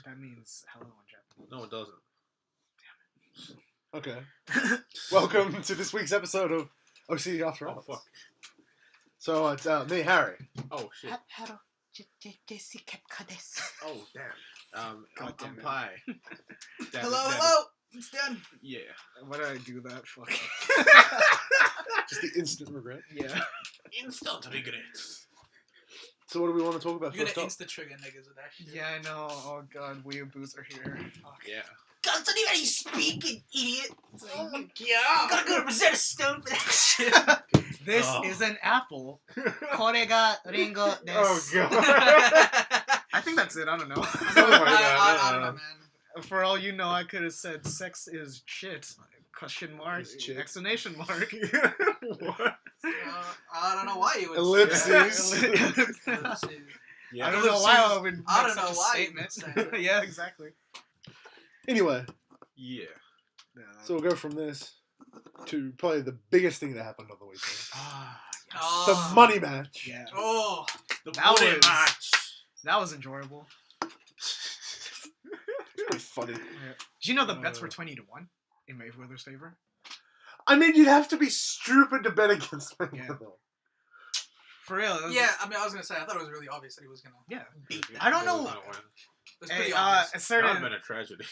That means hello in Japanese. No, it doesn't. Okay. Welcome to this week's episode of OCD After Hours. Oh, fuck. So it's me, Harry. Oh, shit. Hello, Oh, damn. God I'm damn it. Pie. Hello, it's done. Yeah. Why did I do that? Fuck. Just the instant regret. Yeah. Instant regrets. So what do we want to talk about You're first gonna up? insta trigger niggas with that shit. Yeah, I know. Oh god, weeaboos are here. Fuck. Yeah. Constantly how you speaking, idiot. Oh my I'm gonna go to Rosetta Stone for that shit. This Oh. is an apple. これがリンゴです Oh god. I think that's it. I don't know. I don't know, man. For all you know, I could have said sex is shit. Question mark. Is shit. Exclamation mark. What? I don't know why you would Ellipses. say that. Ellipses. Yeah. I don't know why I would make I don't such know a why you statement. would say that. Yeah, exactly. Anyway, Yeah. so we'll go from this to probably the biggest thing that happened on the weekend. Oh. The money match. Yeah. Oh. The That booty was- match. That was enjoyable. It's pretty funny. Did you know the bets were 20-1 in Mayweather's favor? I mean, you'd have to be stupid to bet against me. Yeah. For real. It was Yeah, I mean, I was gonna say, I thought it was really obvious that he was gonna Yeah. beat that. I don't know- It was pretty Hey, obvious. a That would have certain been a tragedy.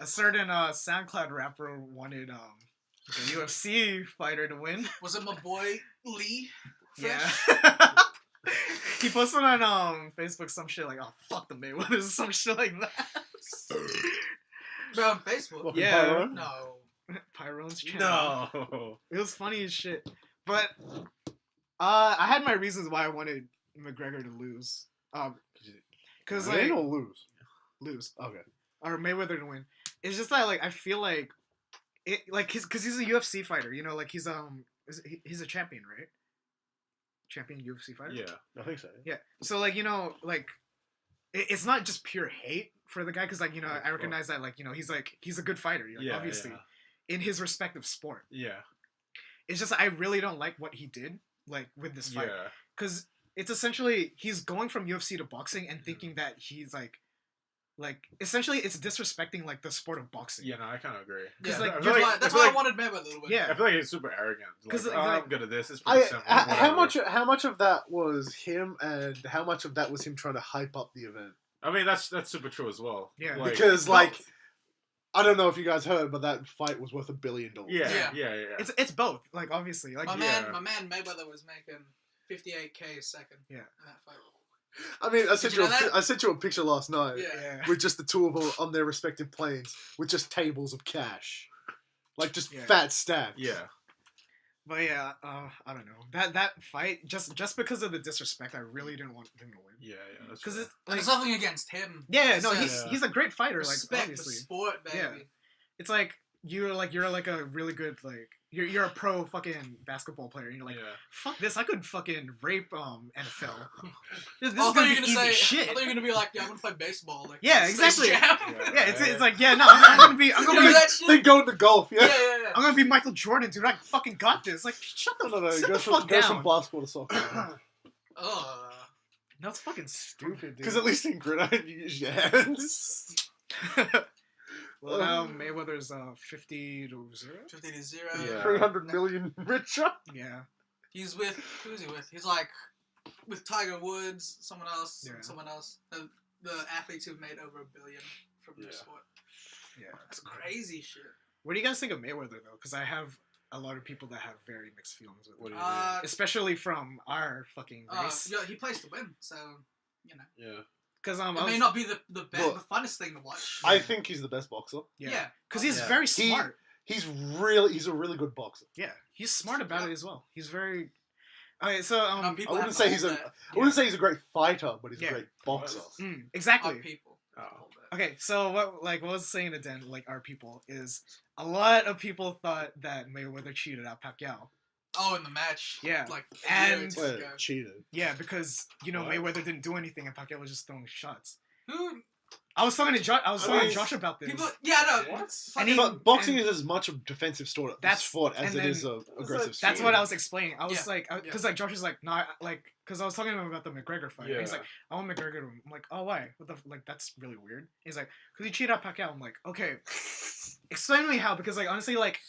SoundCloud rapper wanted the UFC fighter to win. Was it my boy Lee? Yeah. Fresh? He posted on Facebook some shit like, "Oh fuck the Mayweathers," some shit like that. Bro, on Facebook? Fucking Yeah. pyro. No. Pyrone's channel. No. It was funny as shit. But I had my reasons why I wanted McGregor to lose. Cause Win like or lose? lose Okay. or Mayweather to win. It's just that like I feel like it like because he's a UFC fighter. You know, like he's he's a champion, right? Champion UFC fighter. Yeah. I think so. Yeah. So like like it's not just pure hate for the guy because like I recognize that like he's a good fighter. Like, Yeah. obviously in his respective sport. Yeah. It's just I really don't like what he did like with this fight Yeah. because it's essentially he's going from UFC to boxing and thinking that he's like essentially it's disrespecting like the sport of boxing. Yeah. No, I kind of agree. Yeah, Cause, like, I that's feel why, like- that's I feel why I like- wanted Mayweather to win. Yeah. I feel like he's super arrogant. Like, 'Cause, oh, like- I'm good at this. It's pretty simple. how whatever. much of that was him and how much of that was him trying to hype up the event? I mean, that's super true as well. Yeah. Like, Because like I don't know if you guys heard, but that fight was worth $1 billion. Yeah. Yeah. It's both like obviously like My Yeah. man Mayweather was making 58K a second. Yeah. In that fight. I mean, I sent you you, know that? I sent you a picture last night Yeah. with just the two of them on their respective planes with just tables of cash, like just Yeah. fat stacks. Yeah. But yeah, I don't know that fight just because of the disrespect, I really didn't want him to win Yeah. That's because true. it's Like, like there's nothing against him. yeah no It's he's a great fighter like respect obviously the sport, baby. Yeah. It's like you're like a really good like you're a pro fucking basketball player and you're like yeah. fuck this I could fucking rape NFL this I is thought gonna you be were easy gonna say. shit I thought you were gonna be like, yeah, I'm gonna play baseball. Like, Yeah, Space exactly. Jam. yeah it's like yeah no I'm gonna be You know that shit? Then go into golf. Yeah, Yeah. yeah, yeah. I'm gonna be Michael Jordan, dude. I fucking got this. Like, shut the, No, sit go the from, fuck go down. from basketball to soccer. No, it's fucking stupid, dude. Because at least in gridiron you use your hands. Well, now Mayweather's 50-0. 50-0. Yeah. 300 million richer. Yeah, He's with who's he with? He's like with Tiger Woods, someone else, Yeah. someone else. The athletes who've made over $1 billion from their Yeah. sport. yeah. That's crazy shit. What do you guys think of Mayweather though? Because I have a lot of people that have very mixed feelings with What him, do you think? especially from our fucking race. Yeah, he plays to win, so you know. Yeah. Because It may not be the Look, the funnest thing to watch. I think he's the best boxer. yeah, because he's Yeah. very smart. He's a really good boxer. Yeah, he's smart about it as well. He's very. Okay, so And I people wouldn't have say to he's hold a that. I wouldn't say he's a great fighter, but he's Yeah. a great boxer. exactly. Our people. Oh. Hold that. Okay, so what I was saying to Dan, like our people, is a lot of people thought that Mayweather cheated out Pacquiao. Oh, in the match. Yeah. Like And- years Wait, ago. cheated. Yeah, because What? Mayweather didn't do anything and Pacquiao was just throwing shots. Who? I was talking to mean, Josh about this. People, yeah, no. What? And Fucking, he- But boxing and- is as much a defensive sport That's- as and it then- is a aggressive That's sport. That's what I was explaining. I was Yeah. like, because like Josh is like, no, because I was talking to him about the McGregor fight. And he's Yeah. like, I want McGregor to win. I'm like, oh, why? What the like? That's really weird. He's like, because he cheated out Pacquiao. I'm like, okay, explain to me how. Because like honestly, like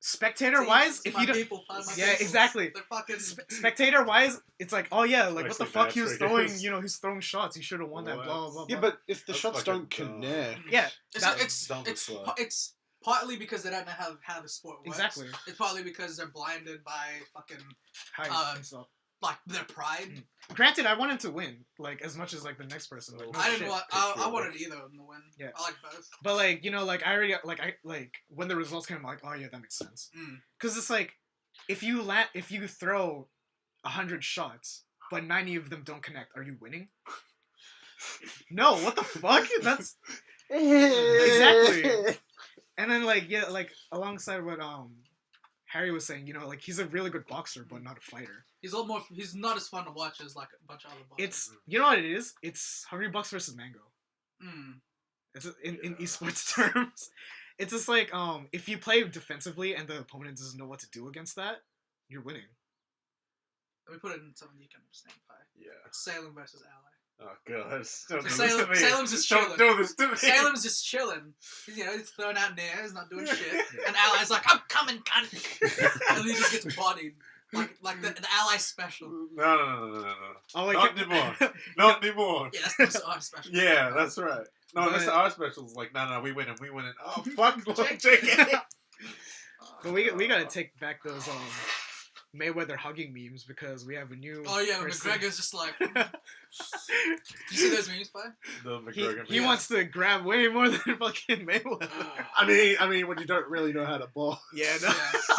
spectator wise, if you don't, yeah, exactly. They're fucking. Spectator wise, it's like, oh yeah, like what the Actually, fuck? He was that's throwing, ridiculous. he's throwing shots. He should have won that. What? Blah blah blah. Yeah, blah. but if the That's shots fucking don't dumb. connect, yeah, that- It's dumb as fuck. it's partly because they don't know how the sport works. exactly. It's partly because they're blinded by fucking Hype and stuff. like their pride. Granted, I want him to win, like as much as like the next person. Like, no I didn't shit. want. I wanted either of them to win. Yeah. I like both. But like like I already like when the results came, I'm like, oh yeah, that makes sense. Mm. Because it's like if you throw 100 shots, but 90 of them don't connect, are you winning? No, what the fuck? That's exactly. And then like yeah, like alongside what Harry was saying, like he's a really good boxer, but not a fighter. He's a lot more. He's not as fun to watch as like a bunch of other boxers. It's what it is. It's Hungry Bucks versus Mango. Mm. It's in esports terms. It's just like if you play defensively and the opponent doesn't know what to do against that, you're winning. Let me put it in something you can understand. Pi. Yeah. It's Salem versus Ally. Oh god. Don't do this Salem- to me. Salem's just Don't chilling. do this to me. Salem's just chilling. He's throwing out nares, not doing shit. And Ally's like, I'm coming, cunt. And he just gets bodied. Like the Ally special. No. Oh, like, Not anymore. Not anymore. Yeah, that's the Art special. Yeah, that's right. No, But- Mr. R special's like, no, we win it. Oh, fuck, Jake. Jake. But we gotta take back those Mayweather hugging memes because we have a new. Oh yeah, person. McGregor's just like. You see those memes, Pi? The He McGregor. wants to grab way more than fucking Mayweather. I mean, when you don't really know how to box. Yeah, no. Yeah.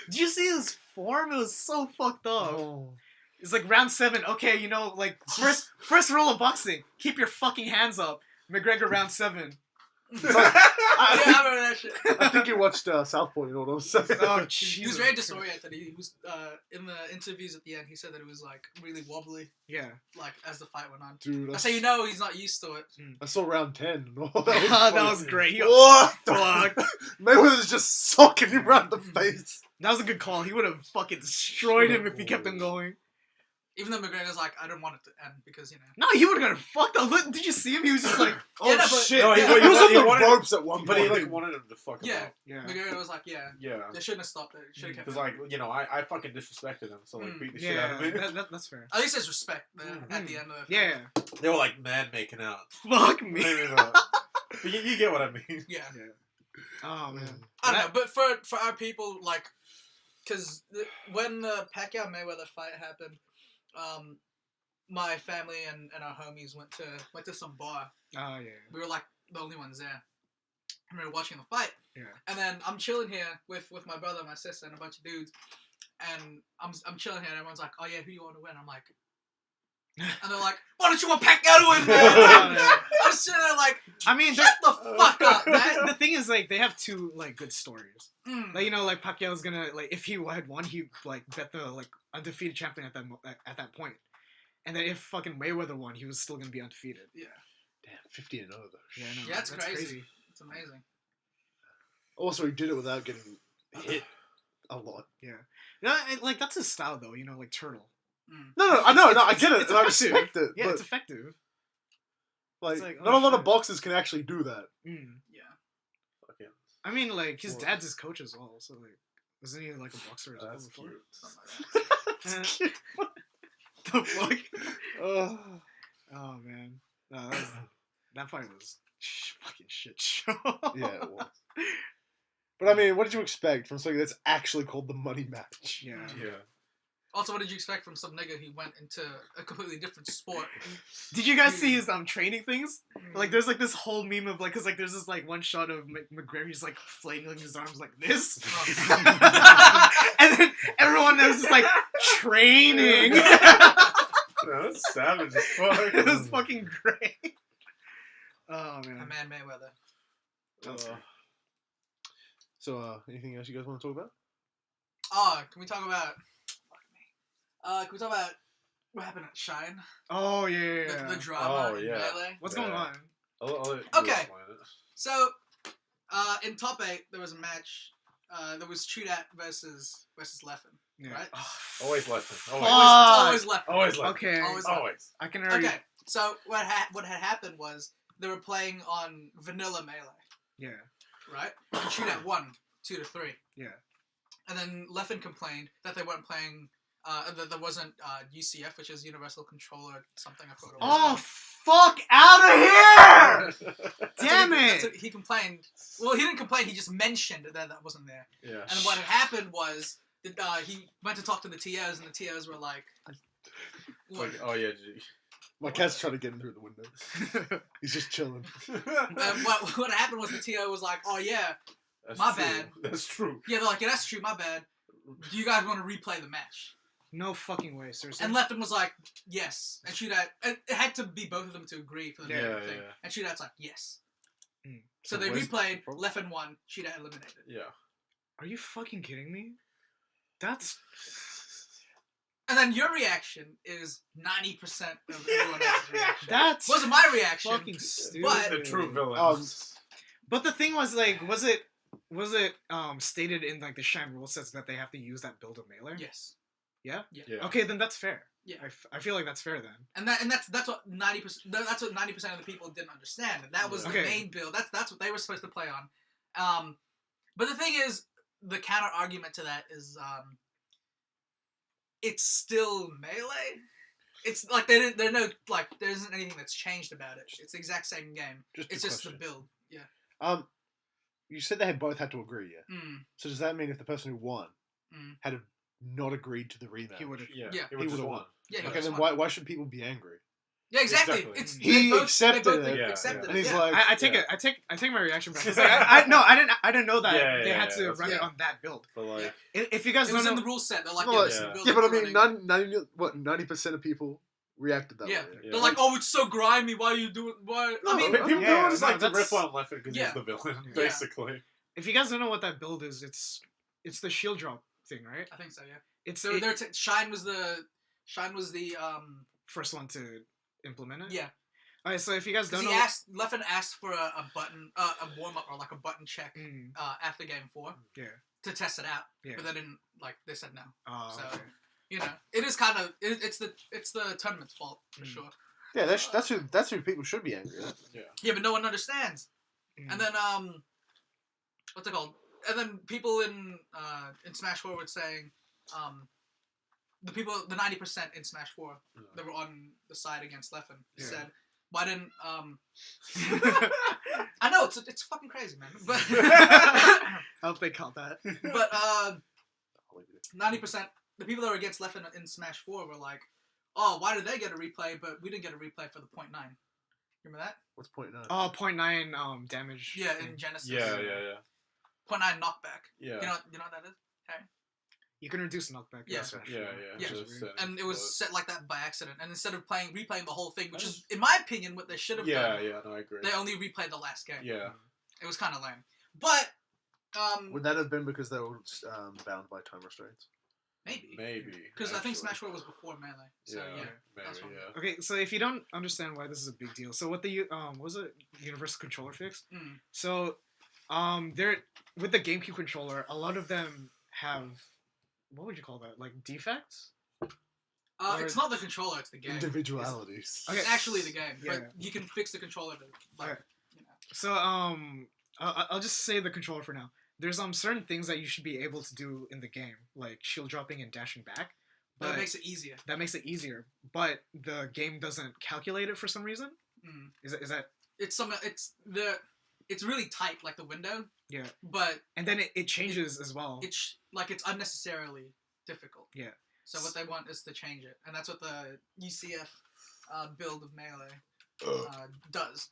Did you see his form? It was so fucked up. Oh. It's like round 7. Okay, like first rule of boxing: keep your fucking hands up. McGregor round 7. I remember that shit. I think you watched Southpaw, you know what I'm saying? Oh, He was Jesus. very disoriented. He was in the interviews at the end. He said that it was like really wobbly, Yeah. like as the fight went on. Dude, That's how you know he's not used to it. I saw round 10. that that funny. was great. He got What? fucked. Mayweather's just socking him around the face. That was a good call. He would have fucking destroyed him if he kept on going. Even though McGregor's like, I don't want it to end because No, he would have gotten fucked up. Look, did you see him? He was just like, Oh Yeah, no, but- shit! No, he, he- was he on the wanted- ropes at one But he point. like wanted him to fuck him Yeah. up. yeah. McGregor was like, yeah, Yeah. they shouldn't have stopped it. Should have kept Because it. like, I fucking disrespected him, so like beat the shit out Yeah, of me. that's fair. At least there's respect there at the end of it. Yeah. They were like mad making out. Fuck me. Maybe not. But you get what I mean. Yeah. Oh man. I don't know, but for our people, like, because when the Pacquiao Mayweather fight happened, my family and our homies went to some bar. Oh yeah. We were like the only ones there, and we were watching the fight. Yeah. And then I'm chilling here with my brother, my sister, and a bunch of dudes, and I'm chilling here, and everyone's like, "Oh yeah, who you want to win?" I'm like, and they're like, "Why don't you want Pacquiao to win, man?" I'm sitting there like, I mean, "Shut the fuck up, man." the thing is, like, they have two like good stories. Mm. Like, like Pacquiao's gonna if he had won, he like bet the like undefeated champion at that point, and then if fucking Mayweather won, he was still gonna be undefeated. Yeah, Damn, 50-0 though. Yeah, no, yeah, it's that's crazy. It's amazing. Also, he did it without getting hit a lot. Yeah, no, like that's his style though. Like Turtle. Mm. No, I get it, it's and I effective. respect it. Yeah, but it's effective. like, it's like, not oh, a lot of shit. boxers can actually do that. Mm. Yeah. Fucking. I mean, like his Well- dad's his coach as well, so like, wasn't he like a boxer as well That's before? cute. Something like that. It's cute. The fuck? Ugh. Oh man, no, that fight was fucking shit show. Yeah, it was. But I mean, what did you expect from something that's actually called the money match? Yeah. Yeah. Also, what did you expect from some nigga who went into a completely different sport? Did you guys see his training things? Like, there's like this whole meme of like, cause like there's this like one shot of McGregor, he's like flailing his arms like this, and then everyone else is like training. No, that's savage as fuck. It was fucking great. Oh A man. man Mayweather. That's great. So, anything else you guys want to talk about? Oh, can we talk about? Can we talk about what happened at Shine? Oh yeah. The drama Oh, in yeah. Melee. What's Yeah. going on? I'll let you Okay. explain it. So, in top 8, there was a match. There was Chudat versus Leffen, Yeah. right? Always Leffen. Always Leffen. Always Leffen. Okay. Always Leffen. Always. I can already. Okay, so what had happened was they were playing on vanilla melee, Yeah. right? And Chudat won 2-3. Yeah. And then Leffen complained that they weren't playing. That there wasn't UCF, which is Universal Controller something. I forgot. Oh, fuck out of here! Damn That's it! what he complained. Well, he didn't complain. He just mentioned that wasn't there. Yeah. And what had happened was that he went to talk to the TOs, and the TOs were like, It's like, oh yeah, G. My cat's trying to get in through the window. He's just chilling. and what happened was the TO was like, oh yeah, That's My true. bad. That's true. yeah, they're like, yeah, that's true, my bad. Do you guys want to replay the match? No fucking way, seriously. And Lefton was like, yes. And Shootout, it had to be both of them to agree for the Yeah, thing. yeah. And Shootout's like, yes. Mm. So So they where's replayed, the problem? Leffen won, Shootout eliminated. Yeah. Are you fucking kidding me? That's And then your reaction is 90% of everyone else's reaction. that's Wasn't my reaction. fucking stupid. But- The true villain. But the thing was, like, was it stated in like the Shine rule sets that they have to use that build of melee? Yes. Yeah. Yeah. Okay, then that's fair. Yeah. I feel like that's fair then. And that's what 90% that's what 90% of the people didn't understand. And that was Okay. the main build. That's what they were supposed to play on. But the thing is, the counter argument to that is it's still melee. It's like there isn't anything that's changed about it. It's the exact same game. It's a just the question. build. Yeah. You said they had both had to agree, yeah? Mm. So does that mean if the person who won Mm. had not agreed to the rematch, He would have. Yeah. Yeah. He He would just would've won. won. Yeah. Okay, that's then fine. why should people be angry? Yeah, exactly. Exactly. It's He they both accepted it. Yeah, accepted And it. he's Yeah. like, I take my reaction back. It's like, I didn't know that Yeah, they yeah, had yeah, to that's run it good. on that build. But like, If you guys It don't was in know, the rule set. They're like, Well, this is the yeah. build yeah, but I we're mean, running. 90% of people reacted that Yeah. way. Yeah. They're like, oh, it's so grimy. Why are you doing? Why? No, I mean, but people yeah, just no, like to that's- rip on Leffen because Yeah. he's the villain, Yeah. basically. if you guys don't know what that build is, it's the shield drop thing, right? I think so. Yeah. It's So Shine was the first one to implement it. yeah. Alright, so if you guys Because don't he know, Leffen asked for a button, a warm up or like a button check Mm, after game 4 yeah, to test it out. yeah. But they didn't they said no. Oh, So- okay. You know, it is kind of it's the tournament's fault for Mm. sure. Yeah, that's who people should be angry at. Yeah, but no one understands. Mm. And then what's it called? And then people in Smash 4 were saying the 90% in Smash 4 that were on the side against Leffen Yeah. said, why didn't I know it's fucking crazy, man. But I hope they caught that. but 90% the people that were against Leffen in Smash 4 were like, oh, why did they get a replay but we didn't get a replay for the .9? Remember that? What's point 9? Oh, 0.9 damage. Yeah, thing. in Genesis. Yeah. .9 knockback. Yeah. You know what that is? You can reduce knockback. Yeah. That's Yeah, actually- Yeah. just settings, And it was but- set like that by accident. And instead of replaying the whole thing, which is, in my opinion, what they should have Yeah, done, no, I agree. they only replayed the last game. Yeah. It was kind of lame. But, Would that have been because they were bound by time restraints? maybe. Maybe. Because I think actually. Smash 4 was before Melee. So, yeah. that's maybe, one. yeah. Okay, so if you don't understand why this is a big deal, so what the what was it Universal Controller fix? Mm. So, they're with the GameCube controller. A lot of them have what would you call that? Like defects? Or- It's not the controller, it's the game. Individualities. Okay. It's actually the game. Yeah. But you can fix the controller to, like, Okay. you know. So I'll just say the controller for now. There's certain things that you should be able to do in the game, like shield dropping and dashing back. That makes it easier. That makes it easier, but the game doesn't calculate it for some reason. Mm. Is that? It's really tight, like the window. Yeah. But And then it changes as well. it's unnecessarily difficult. Yeah. So what they want is to change it, and that's what the UCF build of Melee does.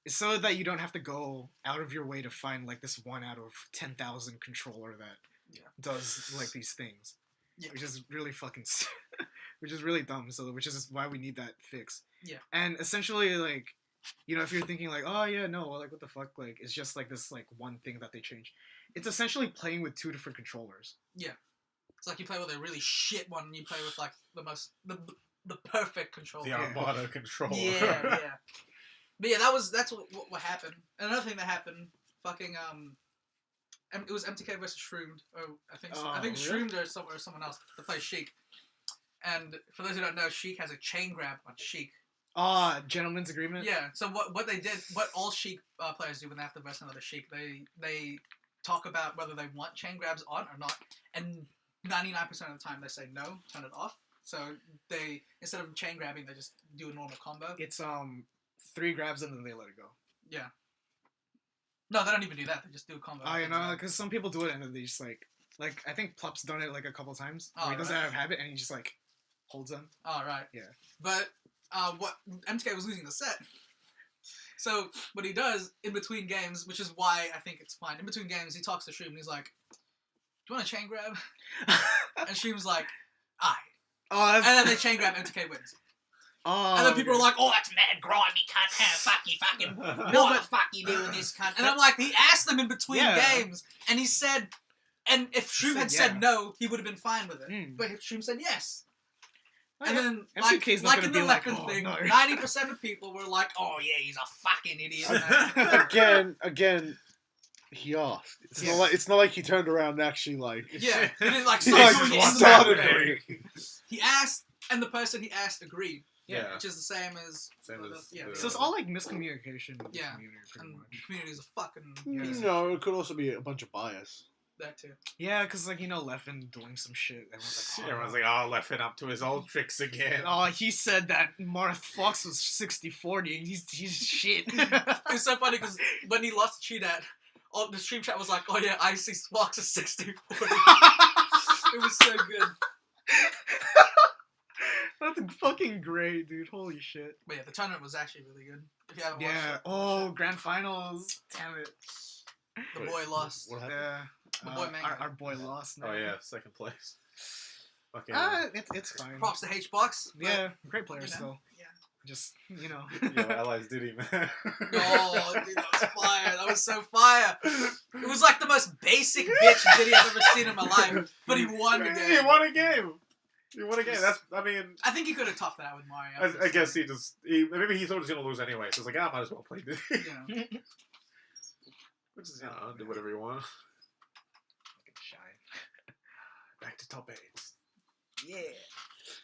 So that you don't have to go out of your way to find like this 1 out of 10,000 controller that does like these things, Yeah. which is really fucking, which is really dumb. So which is why we need that fix. Yeah. And essentially, like, you know, if you're thinking like, oh yeah, no, like what the fuck, like it's just like this like one thing that they change. It's essentially playing with 2 different controllers. It's like you play with a really shit one, and you play with like the perfect controller. The Armada controller. Yeah. But yeah, that's what happened. And another thing that happened, fucking it was MTK versus Shroomed. I think really? Shroomed or someone else that plays Sheik. And for those who don't know, Sheik has a chain grab on Sheik. Gentleman's agreement. Yeah. So what they did, what all Sheik players do when they have to verse another Sheik, they talk about whether they want chain grabs on or not, and 99% of the time they say no, turn it off. So they, instead of chain grabbing, they just do a normal combo. It's 3 grabs and then they let it go. Yeah. No, they don't even do that. They just do a combo. You know, because some people do it and then they just like I think Plup's done it like a couple times. Oh, he doesn't right. have habit and he just like holds them. Oh, right. Yeah. But what MTK was losing the set. So what he does in between games, which is why I think it's fine. In between games, he talks to Shroom and he's like, "Do you want a chain grab?" And Shroom's like, "Aye." Oh, And then they chain grab, MTK wins. And then people are like, "Oh, that's mad grimy cunt. Fucking what the fuck you doing this cunt?" And I'm like, he asked them in between games, and he said, and if Shroom had said no, he would have been fine with it. But if Shroom said yes. And then, like in the weapon thing, 90% of people were like, "Oh yeah, he's a fucking idiot." Again, he asked. It's not like he turned around and actually like. Yeah, he didn't like He start doing started it. He asked, and the person he asked agreed. Yeah. Which is the same as. So it's all like miscommunication. With the community, pretty and much. the community is a fucking. No, it could also be a bunch of bias. That too. Yeah, because like Leffen doing some shit. Everyone's like, "Oh, Leffen up to his old tricks again." Oh, he said that Marth Fox was 60-40 and he's shit. It's so funny because when he lost to Cheat the stream chat was like, "Oh yeah, I see Fox is 60-40." It was so good. That's fucking great, dude. Holy shit. But yeah, the tournament was actually really good. If you haven't watched Yeah. it. Oh, grand finals. Damn it. The boy lost. What happened? Yeah. My boy Mango. Our boy lost. Oh yeah, second place. Fucking. It's fine. Props to H-Box. Yeah, great player you know, still. Yeah. Just, Yo, allies did he, man. Oh, dude, that was fire. That was so fire. It was like the most basic bitch Diddy I've ever seen in my life. But he won the game. He won a game. That's, I think he could have topped that with Mario. I guess maybe he thought he was going to lose anyway, so it's like, I might as well play Diddy. Yeah. Which is, do whatever you want. fucking shy. Back to top 8. Yeah.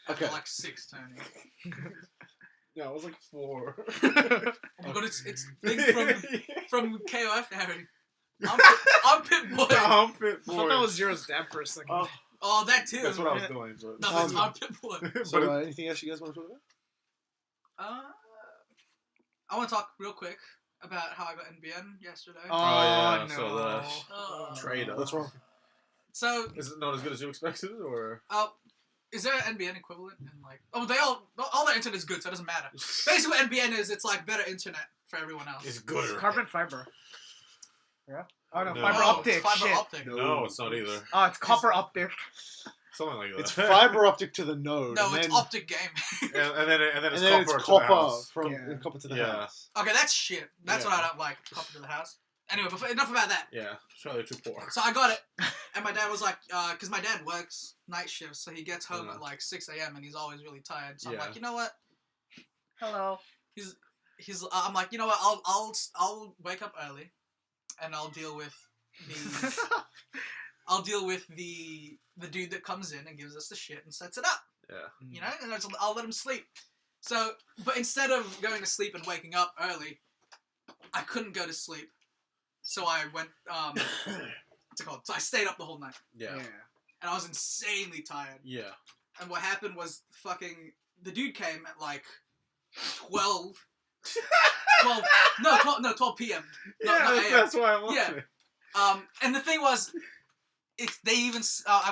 After like 6 Tony. No, it was like 4. Oh my god, it's thing from KOF Harry. Armpit boy. Armpit boy. I thought that was Zero's dad for a second. Oh, that too. That's what I was doing. But No, that's armpit boy. So, anything else you guys want to talk about? I want to talk real quick about how I got NBN yesterday. yeah, no. so the Oh. trader. What's wrong? So, Is it not as good as you expected, or? is there an NBN equivalent? And like, all the internet is good, so it doesn't matter. Basically, what NBN is, it's like better internet for everyone else. It's good. It's carbon fiber. Yeah? Oh no, No. fiber No, optic. it's fiber shit. optic. No, it's not either. Oh, it's copper optic. Something like that. It's fiber optic to the node. No, and it's then, optic game. and then and it's then copper it's to the copper house. from Yeah. copper to the Yeah. house. Okay, that's shit. That's what Yeah. I don't like. Copper to the house. Anyway, enough about that. Yeah, Australia too poor. So I got it, and my dad was like, because my dad works night shifts, so he gets home Uh-huh. at like 6 a.m. and he's always really tired. So I'm Yeah. like, you know what? Hello. I'm like, you know what? I'll wake up early, and I'll deal with the dude that comes in and gives us the shit and sets it up. Yeah. You know, and I'll let him sleep. So, but instead of going to sleep and waking up early, I couldn't go to sleep. So I went, what's it called? So I stayed up the whole night. Yeah. And I was insanely tired. Yeah. And what happened was the dude came at like 12 p.m. Yeah, that's why I'm laughing. And the thing was, they even,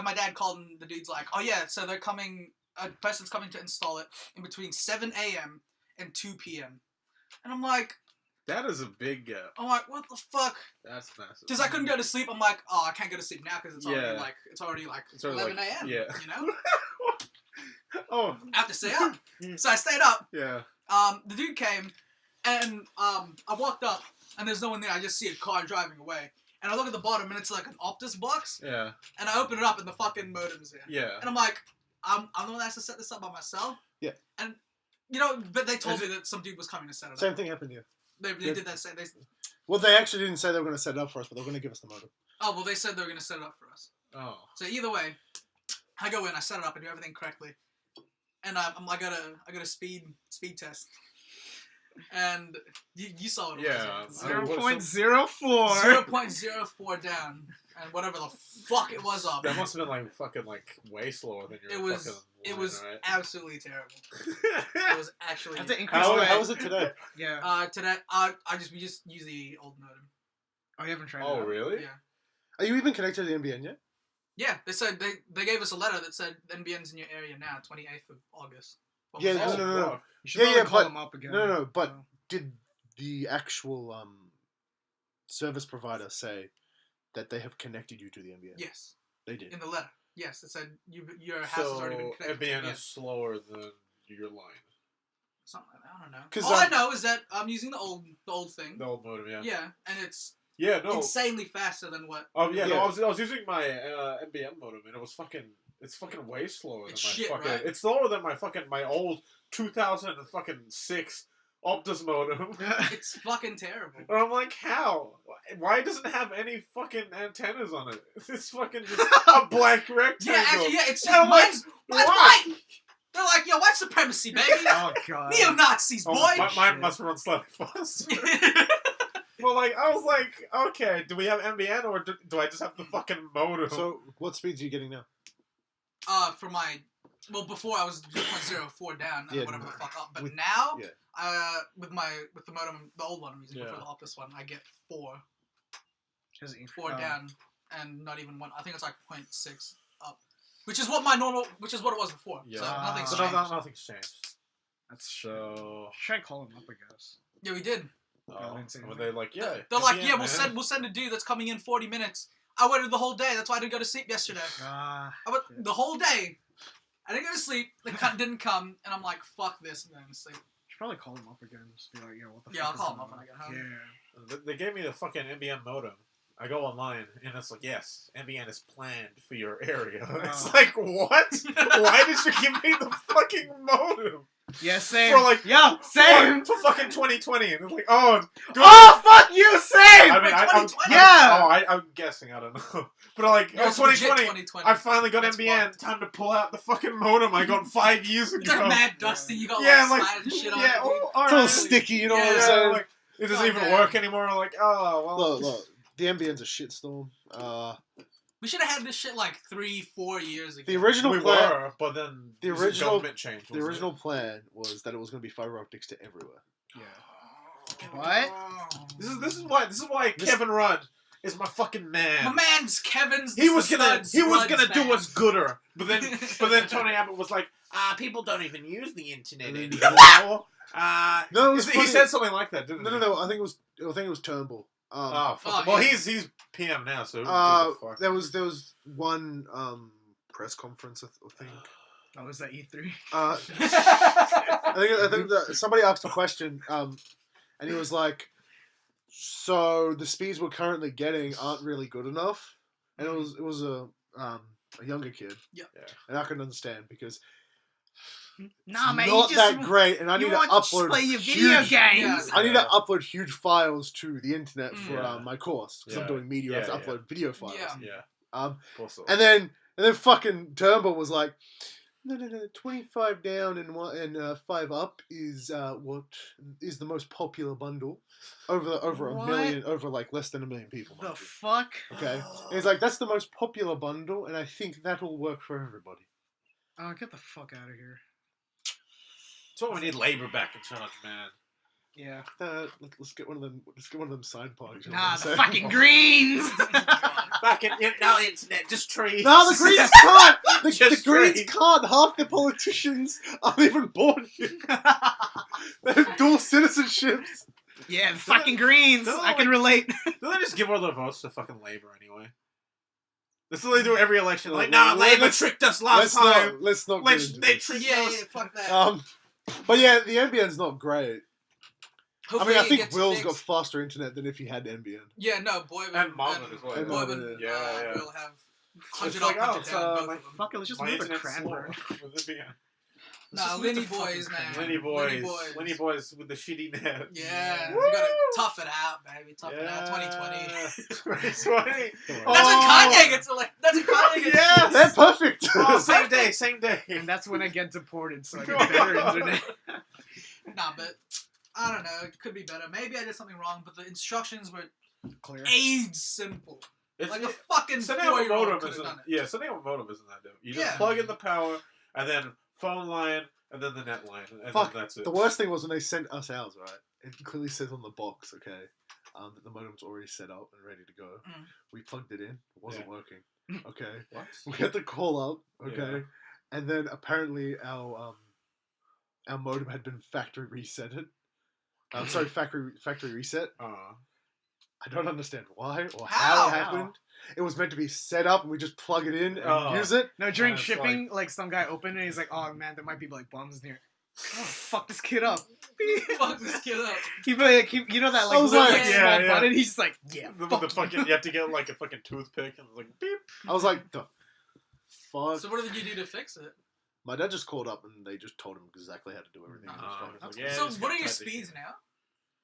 my dad called and the dude's like, oh yeah, so they're coming, a person's coming to install it in between 7 a.m. and 2 p.m. And I'm like, That is a big gap. I'm like, what the fuck? That's massive. Because I couldn't go to sleep. I'm like, oh, I can't go to sleep now because it's already Yeah. like It's already 11 like- a.m. yeah. You know, Oh. I have to stay up. So I stayed up. Yeah. The dude came, and I walked up, and there's no one there. I just see a car driving away, and I look at the bottom, and it's like an Optus box, Yeah. and I open it up, and the fucking modem's there. Yeah. And I'm like, I'm the one that has to set this up by myself. Yeah. And But they told me that some dude was coming to set it up. Same thing happened here. They did that. Well, they actually didn't say they were going to set it up for us, but they were going to give us the modem. Oh, well, they said they were going to set it up for us. Oh. So either way, I go in, I set it up, I do everything correctly, and I got a speed test, and you saw it. Yeah. 0.04. 0.04 down, and whatever the fuck it was up. That must have been fucking way slower than your fucking It was line, right? absolutely terrible. It was actually. That's an increase. How was it today? Yeah. Today, we just use the old modem. Oh, you haven't tried it Oh, out? really? Yeah. Are you even connected to the NBN yet? Yeah, they said they gave us a letter that said NBN's in your area now, 28th of August. What Yeah, was that? no. fuck. You should Yeah, probably yeah, call but- them up again. No, but So- did the actual service provider say that they have connected you to the NBN? Yes, They did. in the letter. Yes, it said your house has already been So connected. NBN to is slower than your line. something like that. I don't know. 'Cause, All I know is that I'm using the old thing. The old modem, yeah. Yeah, and it's Yeah, no. insanely faster than what. Oh yeah, Yeah. no. I was using my NBN modem, and it was it's fucking way slower than It's my shit, fucking. right? It's slower than my old 2006 Optus modem. It's fucking terrible. And I'm like, how? Why doesn't it have any fucking antennas on it? It's fucking just a black rectangle. Yeah, actually, yeah, it's And I'm just like, mine's why? white. They're like, yo, white supremacy, baby. Oh god. Neo-Nazis, boy. Oh, mine Shit. must run slightly faster. Well, I was like, okay, do we have NBN or do I just have the fucking modem? So, what speeds are you getting now? For my, before I was 0.04 down, and Yeah, whatever the fuck up. But with- now, yeah. with the modem, the old one I'm using Yeah. before the Optus one, I get 4 Oh. down, and not even 1. I think it's like 0.6 up, which is what it was before. Yeah. So nothing's So changed. nothing's changed. That's So, Should I call them up? I guess. Yeah, we did. I didn't say were anything. they like, yeah? They're like, NBN, yeah, man. we'll send a dude that's coming in 40 minutes. I waited the whole day. That's why I didn't go to sleep yesterday. Ah. I went the whole day. I didn't go to sleep. The cut didn't come, and I'm like, fuck this, and then I sleep. Should probably call them up again. Just be like, yo, what the Yeah, fuck I'll is call 'em going up when on? I get home. Yeah. They gave me the fucking NBN modem. I go online and it's like, yes, NBN is planned for your area. It's Oh. like, what? Why did you give me the fucking modem? Yeah, same. For like, yo, same. For fucking 2020. And it's like, oh, do Oh, fuck you, same. I mean, I'm 2020? Yeah. I'm guessing, I don't know. But like, No, oh, it's legit 2020, I finally got That's NBN. fucked. Time to pull out the fucking modem I got 5 years ago. It's like mad dusty. You got Yeah, like like, sliders and shit on yeah, it. oh, dude. It's a alright. little sticky, you know Yeah, what I'm Yeah, saying? like, it doesn't Oh, even damn. work anymore. Like, oh, well. Look, the NBN's a shitstorm. We should have had this shit like 3-4 years ago. The original We plan, were, but then the this original- government change. the original plan was that it was going to be fiber optics to everywhere. Yeah. What? This is why Kevin Rudd is my fucking man. My man's Kevin's. He was gonna Studs do man. us gooder, but then Tony Abbott was like, people don't even use the internet anymore. No, it was he funny. said something like that, didn't he? No. I think it was Turnbull. Oh, fuck. Oh, Well, yeah. he's PM now, so who gives a fuck? there was one press conference, I think. Oh, was that E3? I think that somebody asked a question, and he was like, "So the speeds we're currently getting aren't really good enough," and it was a younger kid. Yeah. And I can understand because Nah, it's man, not you that just great, and I need you to want to just upload play your video huge. games. I need to upload huge files to the internet for Yeah. My course because I'm Yeah. doing media. I have to Yeah, upload video files. Yeah. Yeah. Also. And then fucking Turnbull was like, no, 25 down and 5 up is what is the most popular bundle over a What? million, over like less than 1 million people. The mind you. fuck? Okay, and he's like, that's the most popular bundle, and I think that'll work for everybody. Oh, get the fuck out of here. That's why we need labor back in charge, man. Yeah. Let's get one of them. Let's get one of them side parties. you know Nah, what I'm the saying? fucking Greens. Fucking no internet, just trees. No, the Greens can't. The Just Greens three. can't. Half the politicians aren't even born here. They have dual citizenships. Yeah, the fucking Greens. Doesn't I can like- relate. Don't they just give all their votes to fucking Labour anyway? That's what they do every election. Like, Well, no, Labour let's- tricked us last time. Let's not Like, get into they this. tricked Yeah, us. yeah, fuck that. But yeah, the NBN's not great. Hopefully I it think gets Will's fixed. got faster internet than if he had NBN. Yeah, no, Boyman And Marvin as well. And Boyman, Marvin, yeah. will have It's 100 like, up, oh, 100 it's, down, both my of them. Fuck it, let's just My move a internet's slow cranberry. with it being- Nah, Lenny boys, man. Lenny boys. Lenny boys with the shitty net. Yeah, Woo! you gotta tough it out, baby. Tough it out. 2020. 2020. That's what Kanye gets. Like, that's what Kanye gets. Yes! They're perfect. Oh, same day, same day. And that's when I get deported, so I get better internet. Nah, but I don't know. It could be better. Maybe I did something wrong, but the instructions were Clear. AIDS simple. It's, Like a fucking setting up a 4-year-old modem could have isn't. done it. Yeah, setting up a modem isn't that difficult. You just Yeah. plug in the power, and then phone line, and then the net line, and Fuck, then that's it. the worst thing was when they sent us ours, right? It clearly says on the box, okay, that the modem's already set up and ready to go. Mm. We plugged it in. It wasn't working. Okay. What? We had to call up, okay? Yeah. And then apparently our modem had been factory resetted. Sorry, factory reset. I don't understand why or how it How? happened. It was meant to be set up and we just plug it in and use it. No, during it's shipping, like some guy opened it and he's like, "Oh man, there might be like bombs in here." Oh, fuck this kid up. Fuck this kid up. He you know that like I was little like, like, yeah, small yeah. button. He's just like, "Yeah, The fuck fucking, you have to get like a fucking toothpick and like beep. I was like, the fuck? So what did you do to fix it? My dad just called up and they just told him exactly how to do everything. It was fine. It's like, Okay. yeah, So just what are gotta your type this speeds shit. now?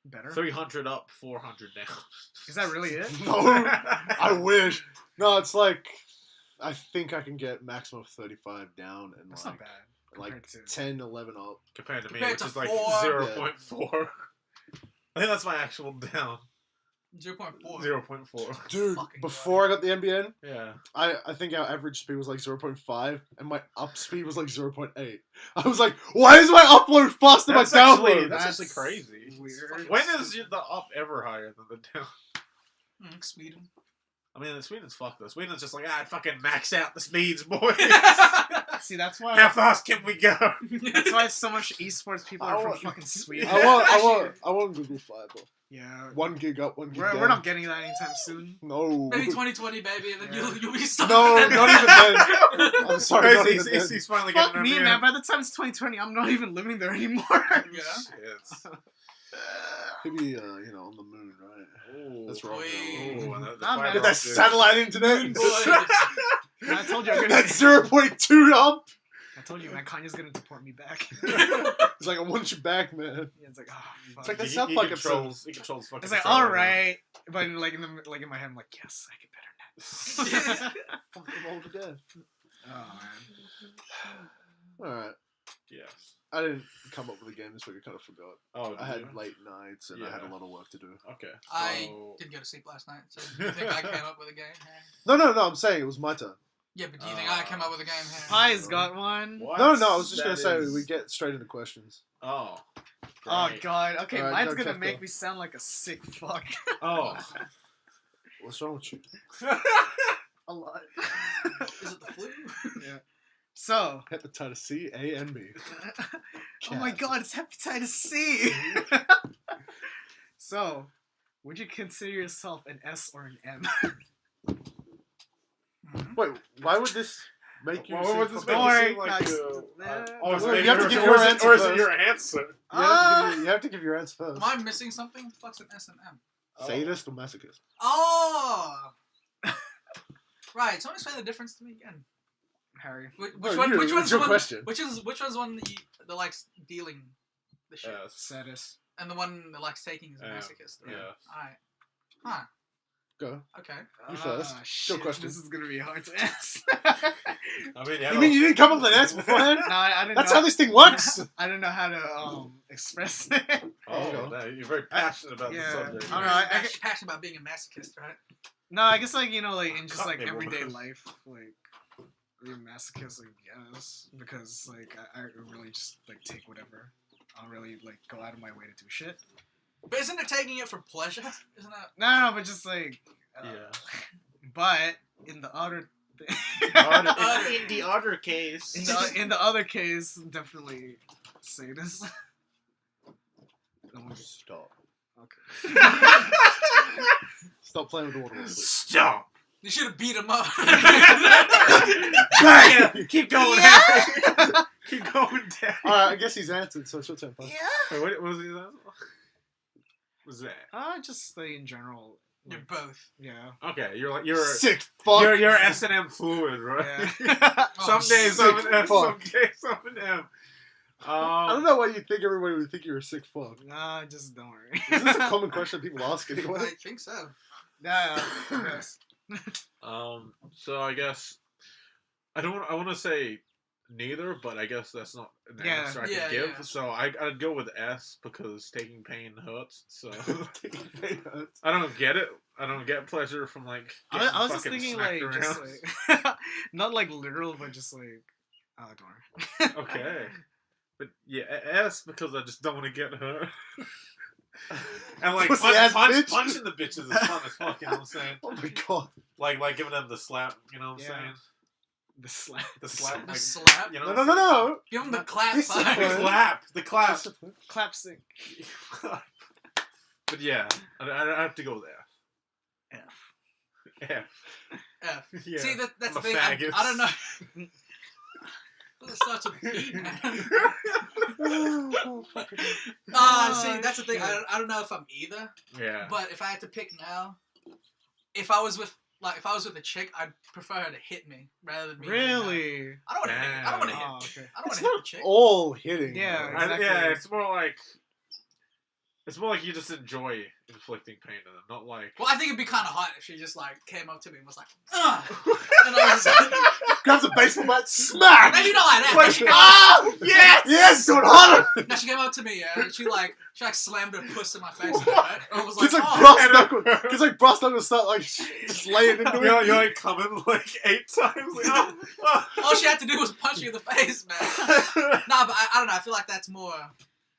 better." 300 up, 400 down. Is that really it? No, I wish. No, it's like, I think I can get maximum of 35 down and That's like, not bad. like compared to- 10, 11 up. Compared to me, Compared which to is like 4. 0.4. I think that's my actual down. 0.4. 0.4. Dude, Fucking before I got the NBN, Yeah. I think our average speed was like 0.5 and my up speed was like 0.8. I was like, why is my upload faster than my That's actually, download? that's That's actually crazy. weird. When is the up ever higher than the down? Sweden. I mean, Sweden's fucked though. Sweden's just like, fucking max out the speeds, boys. See, that's why. How fast can we go? That's why so much esports people I are from want- fucking Sweden. I want Google Fiber. Yeah. 1 gig up, 1 gig down. We're not getting that anytime soon. No. Maybe 2020, baby, and then Yeah. you'll be stuck. No, not even then. I'm sorry, not even then. He's finally Fuck getting me, an man. By the time it's 2020, I'm not even living there anymore. Yeah. Shit. Maybe, on the moon, right? Ooh. That's wrong. Boy. Ooh, and the Nah, man. fiber Get that optic. satellite internet. Boy. I told you I'm gonna. That's 0.2 up. I told you, man. Kanye's gonna deport me back. It's like, I want you back, man. Yeah, it's like, oh, fuck. It's like that He- South he Park controls fucking. It's like, control all everything. right, but in my head, I'm like, yes, I get better net. Fucking roll to death. Oh man. Alright. Yes. I didn't come up with a game this week. I kind of forgot. Oh, I had did you? late nights and I had a Yeah. lot of work to do. Okay. I So- didn't go to sleep last night, so do you think I came up with a game? No, I'm saying it was my turn. Yeah, but do you think I came up with a game? Pie's got one. What? No, I was just That going to is- say we get straight into questions. Oh. Oh Great. god. Okay, Alright, mine's go, gonna Kev, make go. me sound like a sick fuck. Oh. What's wrong with you? A lot. Is it the flu? So. Hepatitis C, A, and B. Oh my god, it's hepatitis C. So, would you consider yourself an S or an M? Wait, why would this make you? What seem would this fucking- make Don't you worry, seem like? no, well, you have to give your answer or is it first. your answer? You have to give your answer first. Am I missing something? What the fuck's an S and M? Sadist or masochist? Oh! Right, someone explain the difference to me again. Harry. Which No, one? you, Which one's it's your one? question. Which one's one that likes dealing the shit, Yes. Sadist. and the one that likes taking is a Yeah. masochist? Yeah. Alright. Huh. Go. Okay. You first. Shit, question. This is gonna be hard to answer. I mean, You mean you didn't come up with an answer beforehand? No, I didn't That's know. how this thing works. I don't know how to express it. Oh, Okay. no, you're very passionate about Yeah. the subject. I don't know, I You're passionate about being a masochist, right? No, I guess like in just Cut like me, everyday woman. life, like being masochist, I guess, because like I really just like take whatever. I don't really like go out of my way to do shit. But isn't it taking it for pleasure? Isn't that? No, but just like Yeah. But in the other In the other case. in the other case, definitely sadist. Stop. Okay. Stop playing with the water. Please. Stop. You should have beat him up. Bang! Keep going. Yeah. Keep going down. All right, I guess he's answered, so it's your turn. Pop. Wait, what was he? What was that? Just like in general. You're Like, both. yeah. Okay, you're Sick fuck. you're S and M fluid, right? Yeah. Some Oh, days sick I'm an S, fuck. some days I'm an M. I don't know why you think everybody would think you're a sick fuck. Nah, just don't worry. Is this a common question people ask anyway? I think so. Yeah, yes. So I guess I want to say neither, but I guess that's not an answer I can give. Yeah. So I'd go with S because taking pain hurts. So Taking pain hurts. I don't get it. I don't get pleasure from like. Getting I was just fucking thinking smacked like, around. just like, not like literal, but just like, don't worry. Okay, but yeah, S because I just don't want to get hurt. And like Pussy ass bitch. punching the bitches is fun as fuck. You know what I'm saying? Oh my god. Like giving them the slap. You know what I'm Yeah. saying? The slap. The slap. The Like, slap. You know No. what I'm saying? Give him the clap. Discipline. Fire. The clap. Clap sync. But yeah, I have to go there. F. F. F. Yeah. See, that's I'm the a thing. faggot. I don't know. That starts with B, man. See, that's the thing. I don't know if I'm either. Yeah. But if I had to pick now, if I was with a chick, I'd prefer her to hit me rather than me. hitting her. Really? I don't want to hit. I don't want to hit. Oh, okay. I don't want It's to hit not the chick. all hitting. Yeah, though. exactly. Yeah, it's more like you just enjoy inflicting pain to them, not like. Well, I think it'd be kind of hot if she just like came up to me and was like, ugh. And I was just like, Grabs a baseball bat, smack! maybe not like that. Like, But she came ah! Yes! Yes, do it harder! no, she came up to me, yeah, and she slammed her puss in my face. Right? And I was like, It's like oh. brass knuckles. It's like brass knuckles start like just laying into it. You're like coming like 8 times. Like, All she had to do was punch you in the face, man. Nah, but I don't know. I feel like that's more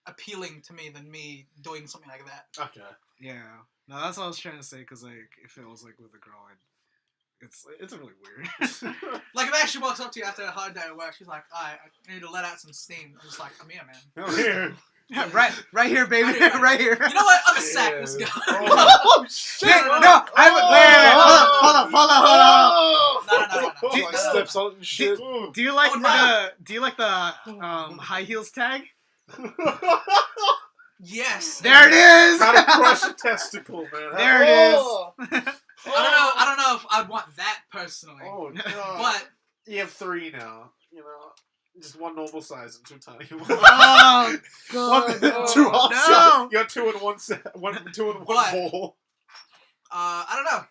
appealing to me than me doing something like that. Okay. Yeah. No, that's what I was trying to say. Cause like, if it was like with a girl, it's really weird. Like if Ashley walks up to you after a hard day at work, she's like, "I need to let out some steam." I'm just like, "I'm here, man." I'm here. Yeah, right here, baby, Right here. right here. You know what? I'm a sack. Yeah. Let's go. Oh shit! Wait, no, hold on. No. He like steps on it and shit. Do you like Oh, no. the high heels tag? Yes. There it is. How to crush a testicle, man. There it is. I don't know if I'd want that personally. Oh no. But You have 3 now. You know, just one normal size and 2 tiny ones. Oh God! One- no. two half No. You got 2 in one set. 2 in one What? bowl. I don't know.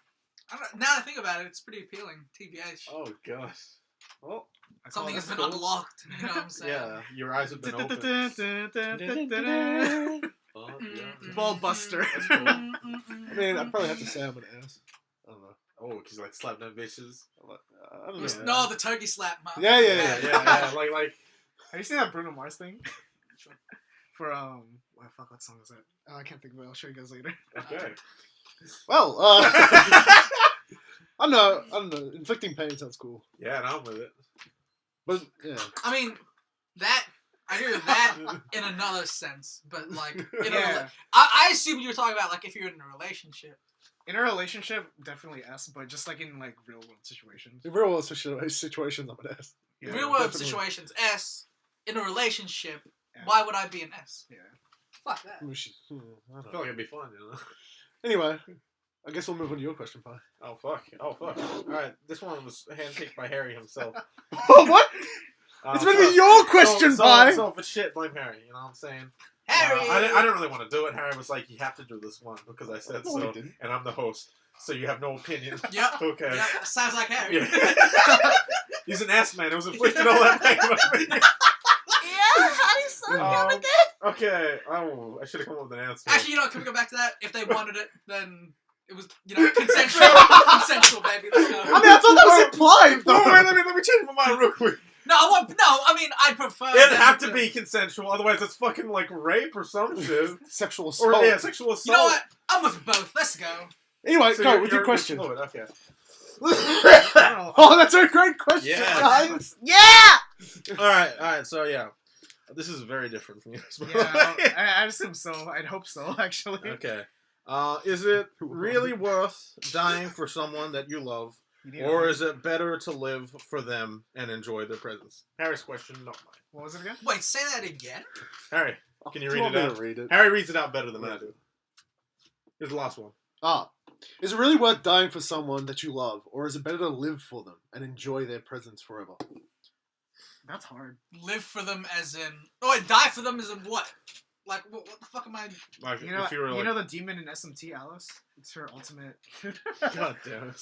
Now that I think about it, it's pretty appealing. TBH. Oh gosh. Well, Something has been cool. unlocked. You know what I'm saying? yeah, your eyes have been open. Oh, yeah. Ball buster. That's cool. I mean, I'd probably have to say I'm an ass. I don't know. Oh, because like slap them bitches. I don't know. No, the turkey slap. Man. Yeah. Yeah. Like. Have you seen that Bruno Mars thing? For what song is that? Oh, I can't think of it. I'll show you guys later. Okay. Well, I don't know. Inflicting pain sounds cool, Yeah, and I'm with it. but yeah. I mean, I agree with that in another sense, but like, I assume you were talking about like if you're in a relationship. In a relationship, definitely S, but just like in like real world situations. In real world situations, I'm an ass. Yeah, Real world definitely. situations, S. In a relationship, Yeah. why would I be an S? Yeah. Fuck that. I don't I feel like know. it'd be fun, you know. Anyway, I guess we'll move on to your question, Pi. Oh fuck. Alright, this one was handpicked by Harry himself. What? It's meant to be your question, Pi. So for shit, blame Harry, you know what I'm saying? Harry! I didn't really want to do it. Harry was like, you have to do this one because I said No, so. I didn't. And I'm the host, so you have no opinion. Yep. Okay. Yep. Sounds like Harry. Yeah. He's an ass man. It was inflicting all that pain on me. Yeah, Harry's so Okay. Oh, I should have come up with an answer. Actually, you know what? Can we go back to that? If they wanted it, then it was, consensual. Consensual, baby. Let's go. I mean, I thought that was implied, No, though. wait, let me change my mind real quick. I mean, I'd prefer. It'd them have to be consensual, otherwise it's fucking like rape or some shit. Sexual Or assault. yeah, sexual assault. You know what? I'm with both. Let's go. Anyway, So go you're- with your you're question. fluid, okay. Oh, that's a great question, Yeah. guys. Yeah! Alright, so yeah. This is very different from yours. Yeah, I assume so. I'd hope so, actually. Okay. Is it really worth dying for someone that you love, You need or a- is it better to live for them and enjoy their presence? Harry's question, not mine. What was it again? Wait, say that again? Harry, can you Do read want it me out? to read it? Harry reads it out better than I do. Here's the last one. Is it really worth dying for someone that you love, or is it better to live for them and enjoy their presence forever? That's hard. Live for them as in... Oh, wait, die for them as in what? Like, what the fuck am I... Like, You know, if you were like, you know the demon in SMT, Alice? It's her ultimate... God damn it.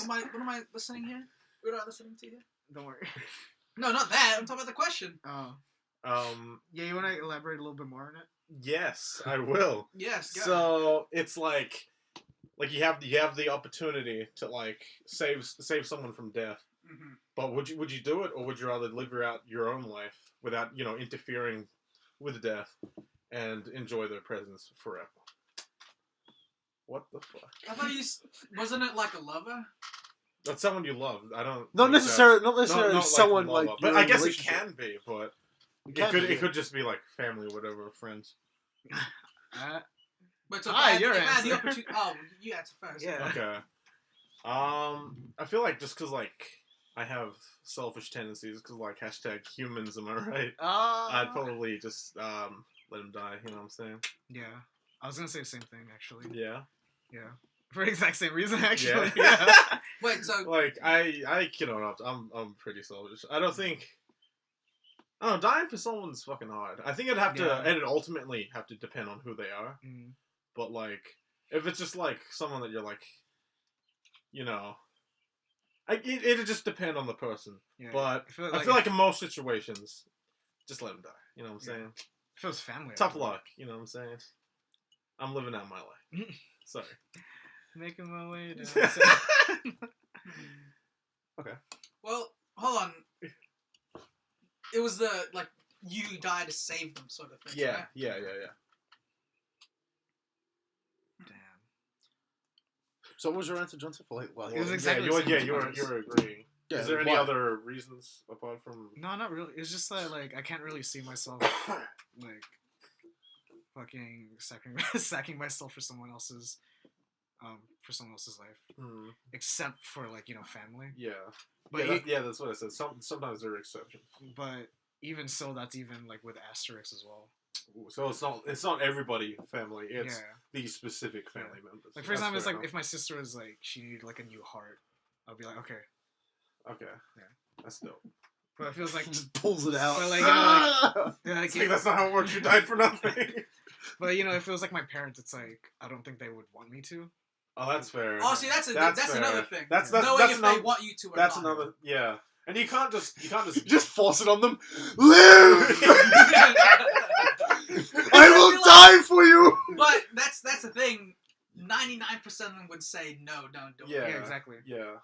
What am I listening here? What am I listening to here? Don't worry. No, not that. I'm talking about the question. Oh. Yeah, you want to elaborate a little bit more on it? yes, I will. Yes, go. So it's like you have the opportunity to like save someone from death. Mm-hmm. But would you do it, or would you rather live out your own life without interfering with death and enjoy their presence forever? What the fuck? I thought wasn't it like a lover? That's someone you love. I don't. Not think necessarily. not Someone love. like. But you're I in a guess it relationship. can be. But It it could just be like family, whatever, friends. But so Ah, if your I had the answer. opportunity... Oh, you answer first. Yeah. Okay. I feel like just because like I have selfish tendencies, because like #humans, am I right? I'd probably just let him die. You know what I'm saying? Yeah. I was gonna say the same thing, actually. Yeah. Yeah. For the exact same reason, actually. Yeah. Wait, so... Like I'm pretty selfish. I don't think. I don't know, dying for someone's fucking hard. I think it'd ultimately have to depend on who they are. Mm. But like, if it's just like someone that you're like, it'd just depend on the person. Yeah. But I I feel like in most situations, just let them die. You know what I'm saying? If it was family. Tough luck. You know what I'm saying? I'm living out my life. Sorry. Making my way down. Okay. Well, hold on. It was like, you die to save them sort of thing, Yeah. right? Yeah. Damn. So what was your answer, Johnson? For like, well, It was yeah, exactly Yeah. the same You were agreeing. yeah, Is there any why? other reasons apart from? No, not really. It's just that, like, I can't really see myself, like, fucking sacking myself for someone else's life. Hmm. Except for, like, family. Yeah. But That's what I said. Sometimes there are exceptions. But even so, that's even, like, with asterisks as well. Ooh, so it's not everybody family. It's Yeah. these specific family members. Like, for That's example, it's fair like, enough. if my sister was, like, she needed, like, a new heart, I'll be like, okay. Okay. Yeah. That's dope. But it feels like... Just pulls it out. But, like, like, It's like, that's not how it works. You died for nothing. but, it feels like my parents, it's like, I don't think they would want me to. Oh, that's fair. Oh, see, that's fair. another thing. That's Knowing that's if another, they want you to or That's not. another. Yeah. And you can't just Just force it on them. Live! I will feel die for you! But that's the thing. 99% of them would say no, don't do it. Yeah. Yeah, exactly. Yeah.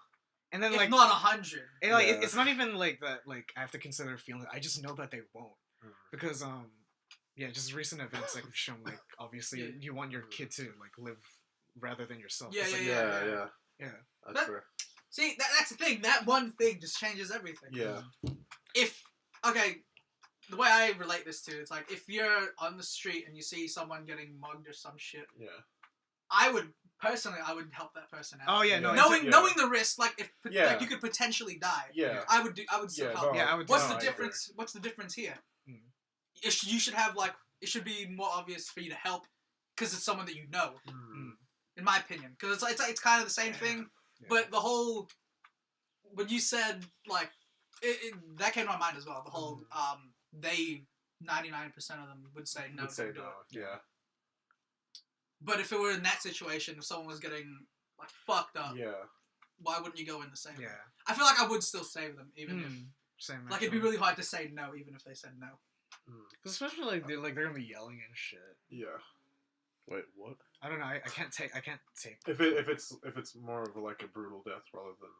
And then, If like... not 100. Like, Yeah. it's not even like that. Like, I have to consider feeling. I just know that they won't, because just recent events like have shown, like, obviously Yeah. you want your kid to like live rather than yourself. Yeah, It's like, Yeah. That's That- fair. See, that's the thing. That one thing just changes everything. Yeah. The way I relate this to, it's like, if you're on the street and you see someone getting mugged or some shit, Yeah. I would help that person out. Oh yeah, no. Yeah. it's- Knowing the risk, like if Yeah. like you could potentially die, Yeah. I would still Yeah, help. no. Yeah, I would. What's No, the I difference? What's the difference here? Mm. You should have it should be more obvious for you to help because it's someone that you know. Mm. In my opinion, because it's kind of the same thing. Yeah. But the whole when you said like that came to my mind as well. The whole they 99% of them would say no. Would say don't do no. it. Yeah. But if it were in that situation, if someone was getting like fucked up, Yeah. why wouldn't you go in the same way? Yeah. I feel like I would still save them, even if Same. like it'd be really hard to say no, even if they said no. especially like they're gonna be yelling and shit. Yeah. Wait, what? I don't know. I can't take. If it's more of like a brutal death rather than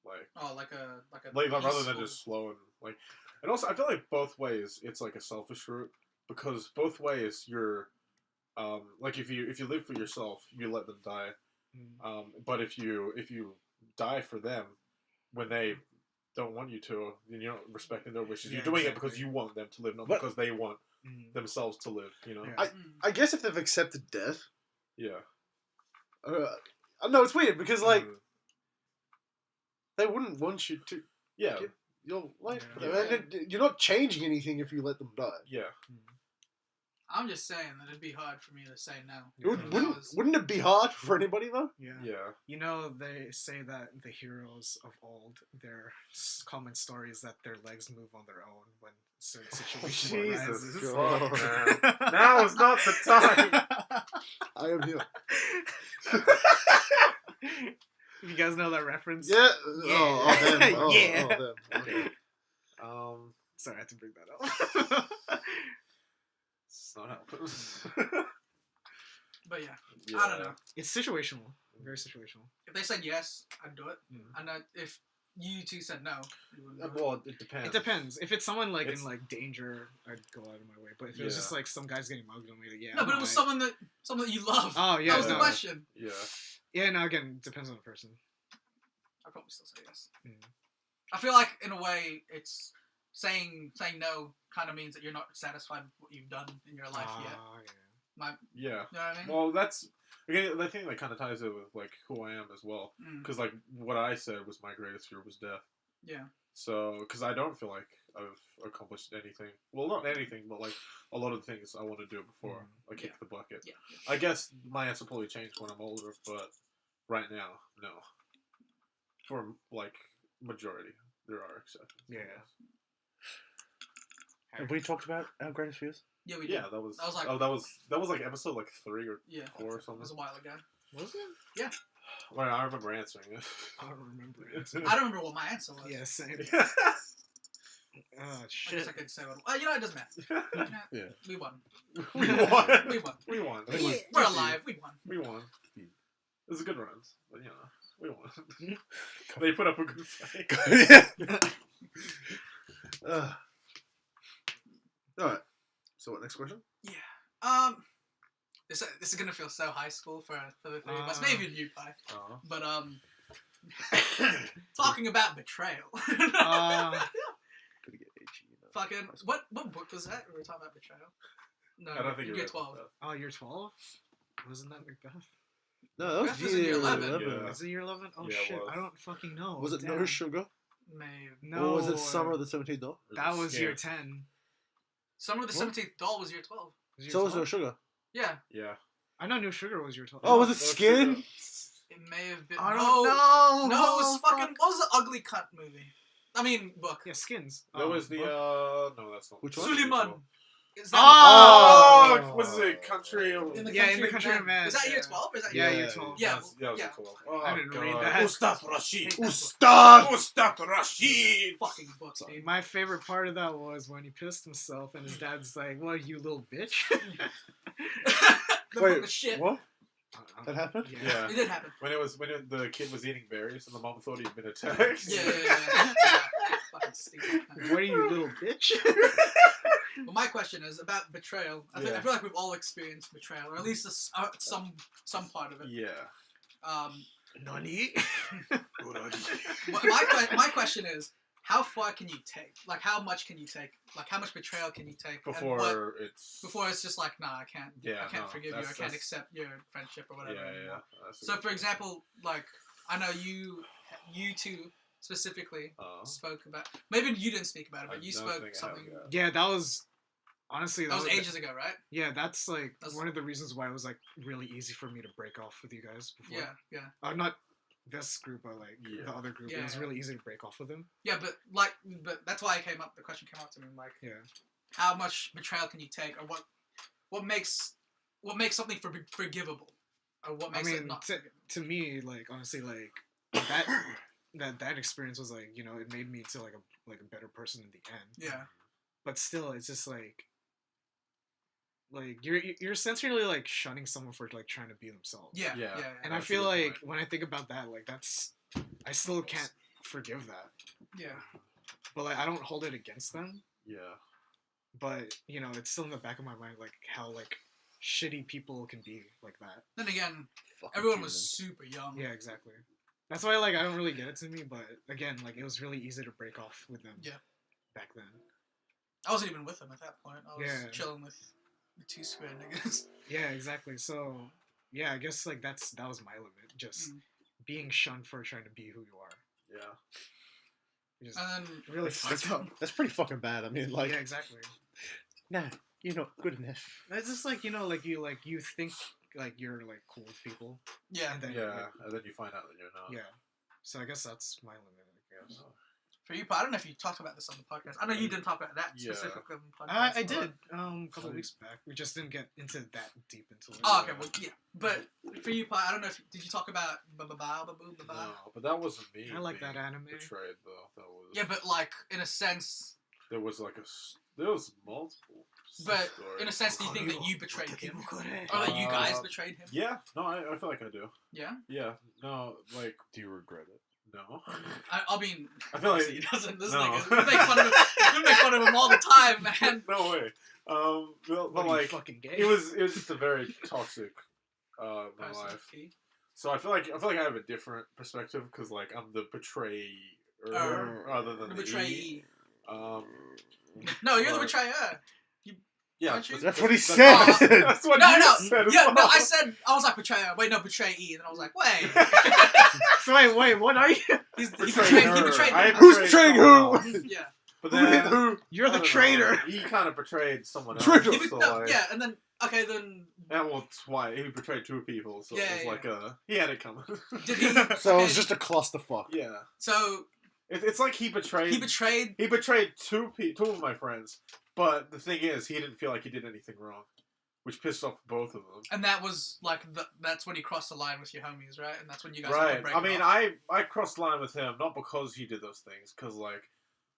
like Oh, like a rather than peaceful- just slow and like, and also I feel like both ways it's like a selfish route, because both ways you're like if you live for yourself, you let them die, but if you die for them when they don't want you to, then you're not respecting their wishes. Yeah, You're doing it exactly. because you want them to live, not But- because they want themselves to live. You know? Yeah. I guess if they've accepted death, Yeah. no, it's weird because like Mm. they wouldn't want you to Yeah. give your life. Yeah. And you're not changing anything if you let them die. Yeah. I'm just saying that it'd be hard for me to say no. Wouldn't it be hard for anybody though? Yeah. Yeah. You know, they say that the heroes of old, their common story is that their legs move on their own when certain situations Jesus arises. God. fuck, man. Now is not the time. I am here. You guys know that reference? Yeah. Yeah. Oh, them. Oh, Yeah. Oh, them. Okay. Sorry, I had to bring that up. It's not helping. But yeah, I don't know. It's situational. Very situational. If they said yes, I'd do it. Mm. And if you two said no, you wouldn't do it. Well, it depends. It depends. If it's someone like It's- in like danger, I'd go out of my way. But if it was just like some guy's getting mugged, I'm like, yeah. No, I'm but it was alright. someone that you love. Oh yeah. That was no. the question. Yeah. Yeah. No. Again, depends on the person. I'd probably still say yes. Mm. I feel like in a way, it's saying no kind of means that you're not satisfied with what you've done in your life yet. Yeah. Yeah. You know what I mean? Well, that's again. I think that kind of ties in with like who I am as well. Mm. Because like what I said was my greatest fear was death. Yeah. So, because I don't feel like I've accomplished anything. Well, not anything, but like a lot of the things I want to do before I kick the bucket. Yeah. I guess my answer probably changed when I'm older, but right now, no. For like majority, there are exceptions. Yeah. Have we talked about our greatest fears? Yeah, we did. Yeah, that was like that was like episode like 3 or yeah, 4 or it something. was a while ago. Was it? Well, I remember answering it. I don't remember it. I don't remember what my answer was. Yeah. Same. Yeah. Oh I guess shit. I could say what. You know, it doesn't matter. Yeah. We won. We won. We won. We won. We're alive. We won. We won. It was a good run, but you know, we won. They put up a good fight. Alright. So what, next question? Yeah. This is gonna feel so high school for the three of us. Maybe you, Pi. But talking about betrayal. Gonna get itchy, you know. Fucking what book was that? We were talking about betrayal. No, I don't think year you're 12. Oh, year 12? Wasn't that Macbeth? No, that Beth was was in year year 11. 11. Yeah. Was it year 11? Oh Yeah, it shit, was. I don't fucking know. Was it Damn. No Sugar? Maybe. No. Or was it Summer of the 17th Doll? That was year 10. Summer of the What? 17th Doll was year 12. Was it year So was 12? No Sugar. Yeah. Yeah. I know New Sugar was year 12. Oh, was it No Skin? Sugar. It may have been. I don't no, know. No, it was Oh, fucking. fuck. What was the ugly cunt movie? I mean, book. Yeah, Skins. That was the book. no, that's not. Which one? Suleiman. Is that Oh, Oh. was it Country? in the Yeah, country, in the country of men. Is that year Yeah. 12 or is that Yeah, year year Yeah, 12. Yeah, That was year yeah. 12. I didn't read God. that. Ustad Rashid. Ustad! Ustad Rashid. fucking books, dude? My favorite part of that was when he pissed himself and his dad's like, "What, you little bitch?" The Wait, book was shit. what? That happened? Yeah. It did happen. When the kid was eating berries and the mom thought he'd been attacked. Yeah. Fucking stupid. What are you, little bitch? But my question is about betrayal. I feel like we've all experienced betrayal, or at least some part of it. Yeah. Nani? My question is, how far can you take? Like, how much can you take? Like, how much betrayal can you take? And Before it's. before it's just like, nah, I can't. Yeah, I can't no, forgive you. I that's- can't that's- accept your friendship or whatever. Yeah, anymore. yeah. That's So, a for good example, like, I know you two specifically point. spoke about. Maybe you didn't speak about it, but I you don't spoke think I have, something. yeah. Yeah, that was honestly That was ages ago, right? Yeah, that's like That's- one of the reasons why it was like really easy for me to break off with you guys before. Yeah. Not this group, but like Yeah. the other group. Yeah, It was yeah. really easy to break off with them. Yeah, but that's why the question came up to me, like, Yeah. how much betrayal can you take, or what makes something forgivable, or what makes it not forgivable? to me, like honestly, like that experience was like, you know, it made me to like a better person in the end. Yeah. But still, it's just like you're essentially like shunning someone for like trying to be themselves. Yeah. Yeah. And I That's a feel good like point. when I think about that, like I still can't forgive that. Yeah. But like I don't hold it against them. Yeah. But you know, it's still in the back of my mind, like how like shitty people can be like that. Then again, Fucking everyone was humans. super young. Yeah, exactly. That's why like I don't really get it to me. But again, like it was really easy to break off with them. Yeah. Back then. I wasn't even with them at that point. I was Yeah. chilling with the 2 square niggas. Yeah, exactly. So yeah, I guess like that was my limit. Just being shunned for trying to be who you are. Yeah. Just And then really fucked up. That's pretty fucking bad. I mean, like, Yeah, exactly. nah, good enough. It's just like you think like you're like cool with people, Yeah. and then and then you find out that you're not. yeah. So I guess that's my limit, I guess. For you, I don't know if you talked about this on the podcast. I know you didn't talk about that specifically on the podcast. I did a couple of weeks back. We just didn't get into that deep into it. Oh, okay. Well, yeah. But for you, I don't know if did you talk about No, but that wasn't me. I like being that anime. Betrayed though. That was. Yeah, but like in a sense, There was there was multiple. but stories. in a sense, do you think that you betrayed him, or that you guys betrayed him? Yeah. No, I feel like I do. Yeah. Yeah. No, like Do you regret it? no. I mean, I feel like he doesn't. This no. nigga, we make fun of him. We make fun of him all the time, man. No way. But What, are you like fucking gay. it was just a very toxic my Person. life. So I feel like I have a different perspective because like I'm the betrayer rather than The the betrayee. No, you're the betrayer. Yeah, Aren't you? That's what he said. said. That's what No, you no, said. As yeah, well. no. I was like betrayer. Wait, no, betrayee. And then I was like, wait. So wait, what are you? He Betrayed betrayed her. I them. Who's betraying someone who? else. Yeah. But Who hit then who? You're I the don't know. traitor. He kind of betrayed someone else. Traitor. So No, like, yeah, and then okay, then and well, it's why he betrayed two people. So Yeah, it was yeah, like he had it coming. did he? So it was okay, just a clusterfuck. Yeah, so it's like he betrayed. he betrayed. He betrayed two of my friends. But the thing is, he didn't feel like he did anything wrong, which pissed off both of them. And that was like that's when he crossed the line with your homies, right? And that's when you guys Right. break I mean, off. I crossed the line with him not because he did those things, because like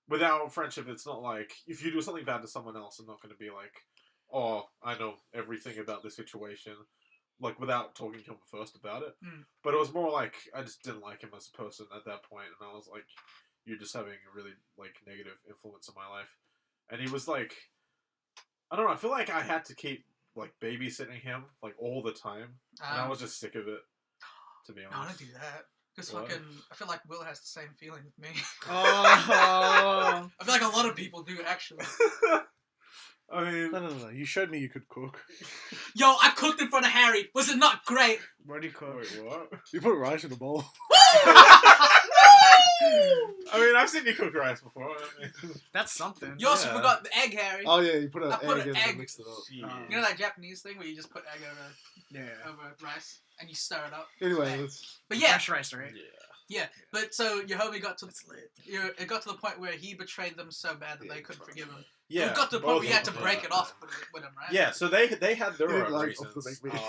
without friendship, it's not like if you do something bad to someone else, I'm not going to be like, oh, I know everything about this situation, like without talking to him first about it. Mm. But it was more like I just didn't like him as a person at that point, and I was like, you're just having a really like negative influence in my life. And he was like, I don't know. I feel like I had to keep like babysitting him like all the time, and I was just sick of it. To be no, honest. don't do that. Because What? fucking, I feel like Will has the same feeling with me. Oh. I feel like a lot of people do actually. I mean, No. You showed me you could cook. Yo, I cooked in front of Harry. Was it not great? What do you cook? wait, what? You put rice in a bowl. I mean, I've seen you cook rice before. I mean, That's something. You also Yeah. forgot the egg, Harry. Oh yeah, you put an I put egg an in egg. and mixed it up. You know that Japanese thing where you just put egg Yeah. over rice and you stir it up? Anyway, let's... But yeah, Fresh rice, right? yeah. But so your homie got to it got to the point where he betrayed them so bad that they couldn't forgive him. yeah. It got to the point both where you had to of them, break yeah. it off with him, right? Yeah, so they had their You own like reasons, off the bakery.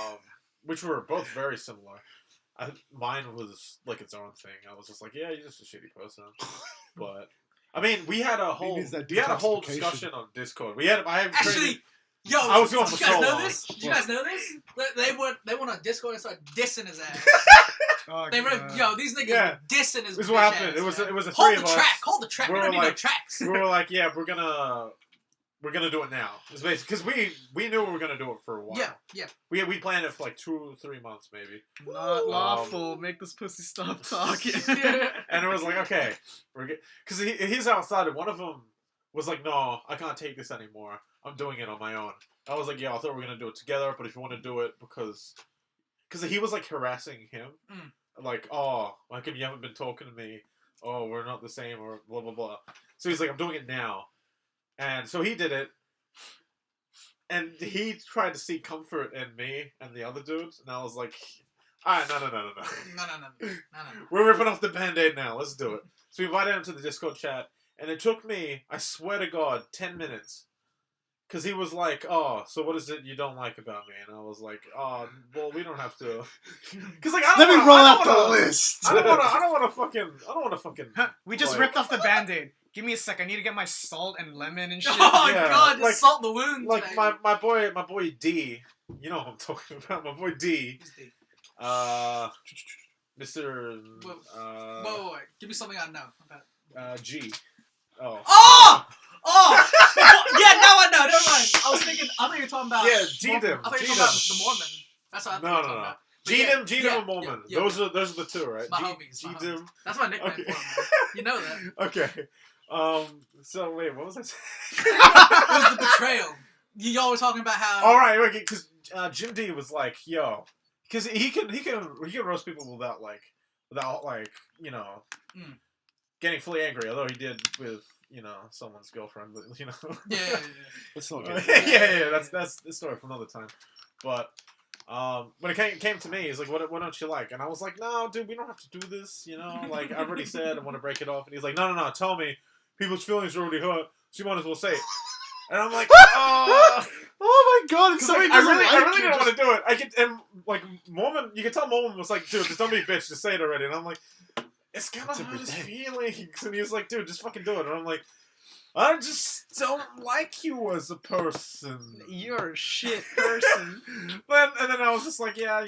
which were both very similar. Mine was like its own thing. I was just like, yeah, you're just a shitty person. But I mean, we had a whole needs that whole detoxification. discussion on Discord. I have Actually, yo, I was going did for you guys so know long. this? Did you guys know this? They went on Discord and started dissing his ass. Oh, They were God. yo, these niggas Yeah. were dissing his. This is bitch what happened. ass, It was a hold three the of us. track. Hold the track. We We were don't need no like- tracks. We were like, yeah, we're gonna do it now. It's basically because we knew we were gonna do it for a while. Yeah. We planned it for like 2 or 3 months maybe. Not lawful. Make this pussy stop talking. And it was like, okay, because he's outside, and one of them was like, no, I can't take this anymore. I'm doing it on my own. I was like, yeah, I thought we were gonna do it together, but if you want to do it, because he was like harassing him, like, oh, how come you haven't been talking to me? Oh, we're not the same, or blah blah blah. So he's like, I'm doing it now, and so he did it. And he tried to seek comfort in me and the other dudes, and I was like, alright, no. No. We're ripping off the Band-Aid now. Let's do it. So we invited him to the Discord chat, and it took me, I swear to God, 10 minutes. Because he was like, oh, so what is it you don't like about me? And I was like, oh, well, we don't have to. Because, like, Let me roll out the list. I don't want to fucking. We just like- ripped off the Band-Aid. Give me a sec. I need to get my salt and lemon and shit. Oh Yeah, god, just like- salt the wound. Like, man. my boy D. You know who I'm talking about. My boy D. Who's the- Mr. Whoa. Give me something I know about. G. Oh. Oh! Yeah, now I know. Never mind. I thought you were talking about. Yeah, G-Dim. I thought you were talking about the Mormon. That's what I thought you were talking No. about. But yeah, G-Dim yeah, and Mormon. yeah. Those are the two, right? My homies. My G-Dim. homies. That's my nickname Okay. for them. Man. You know that. Okay. So wait, what was I saying? It was the betrayal. Y'all were talking about how. All right, okay, because Jim D was like, yo, because he can roast people without you know, Mm. getting fully angry. Although he did with someone's girlfriend, but Yeah. Let's not yeah, get yeah, that's the story for another time. But when it came to me, he's like, what don't you like? And I was like, no, dude, we don't have to do this, like I've already said I want to break it off. And he's like, no, tell me, people's feelings are already hurt, so you might as well say it. And I'm like, oh Oh my god, if somebody I doesn't really you, didn't want to do it. I could, and like Mormon, you can tell Mormon was like, dude, just don't be a bitch, just say it already. And I'm like, it's gonna It's a hurt his bidet. feelings. And he was like, dude, just fucking do it. And I'm like, I just don't like you as a person. You're a shit person. And then I was just like, yeah,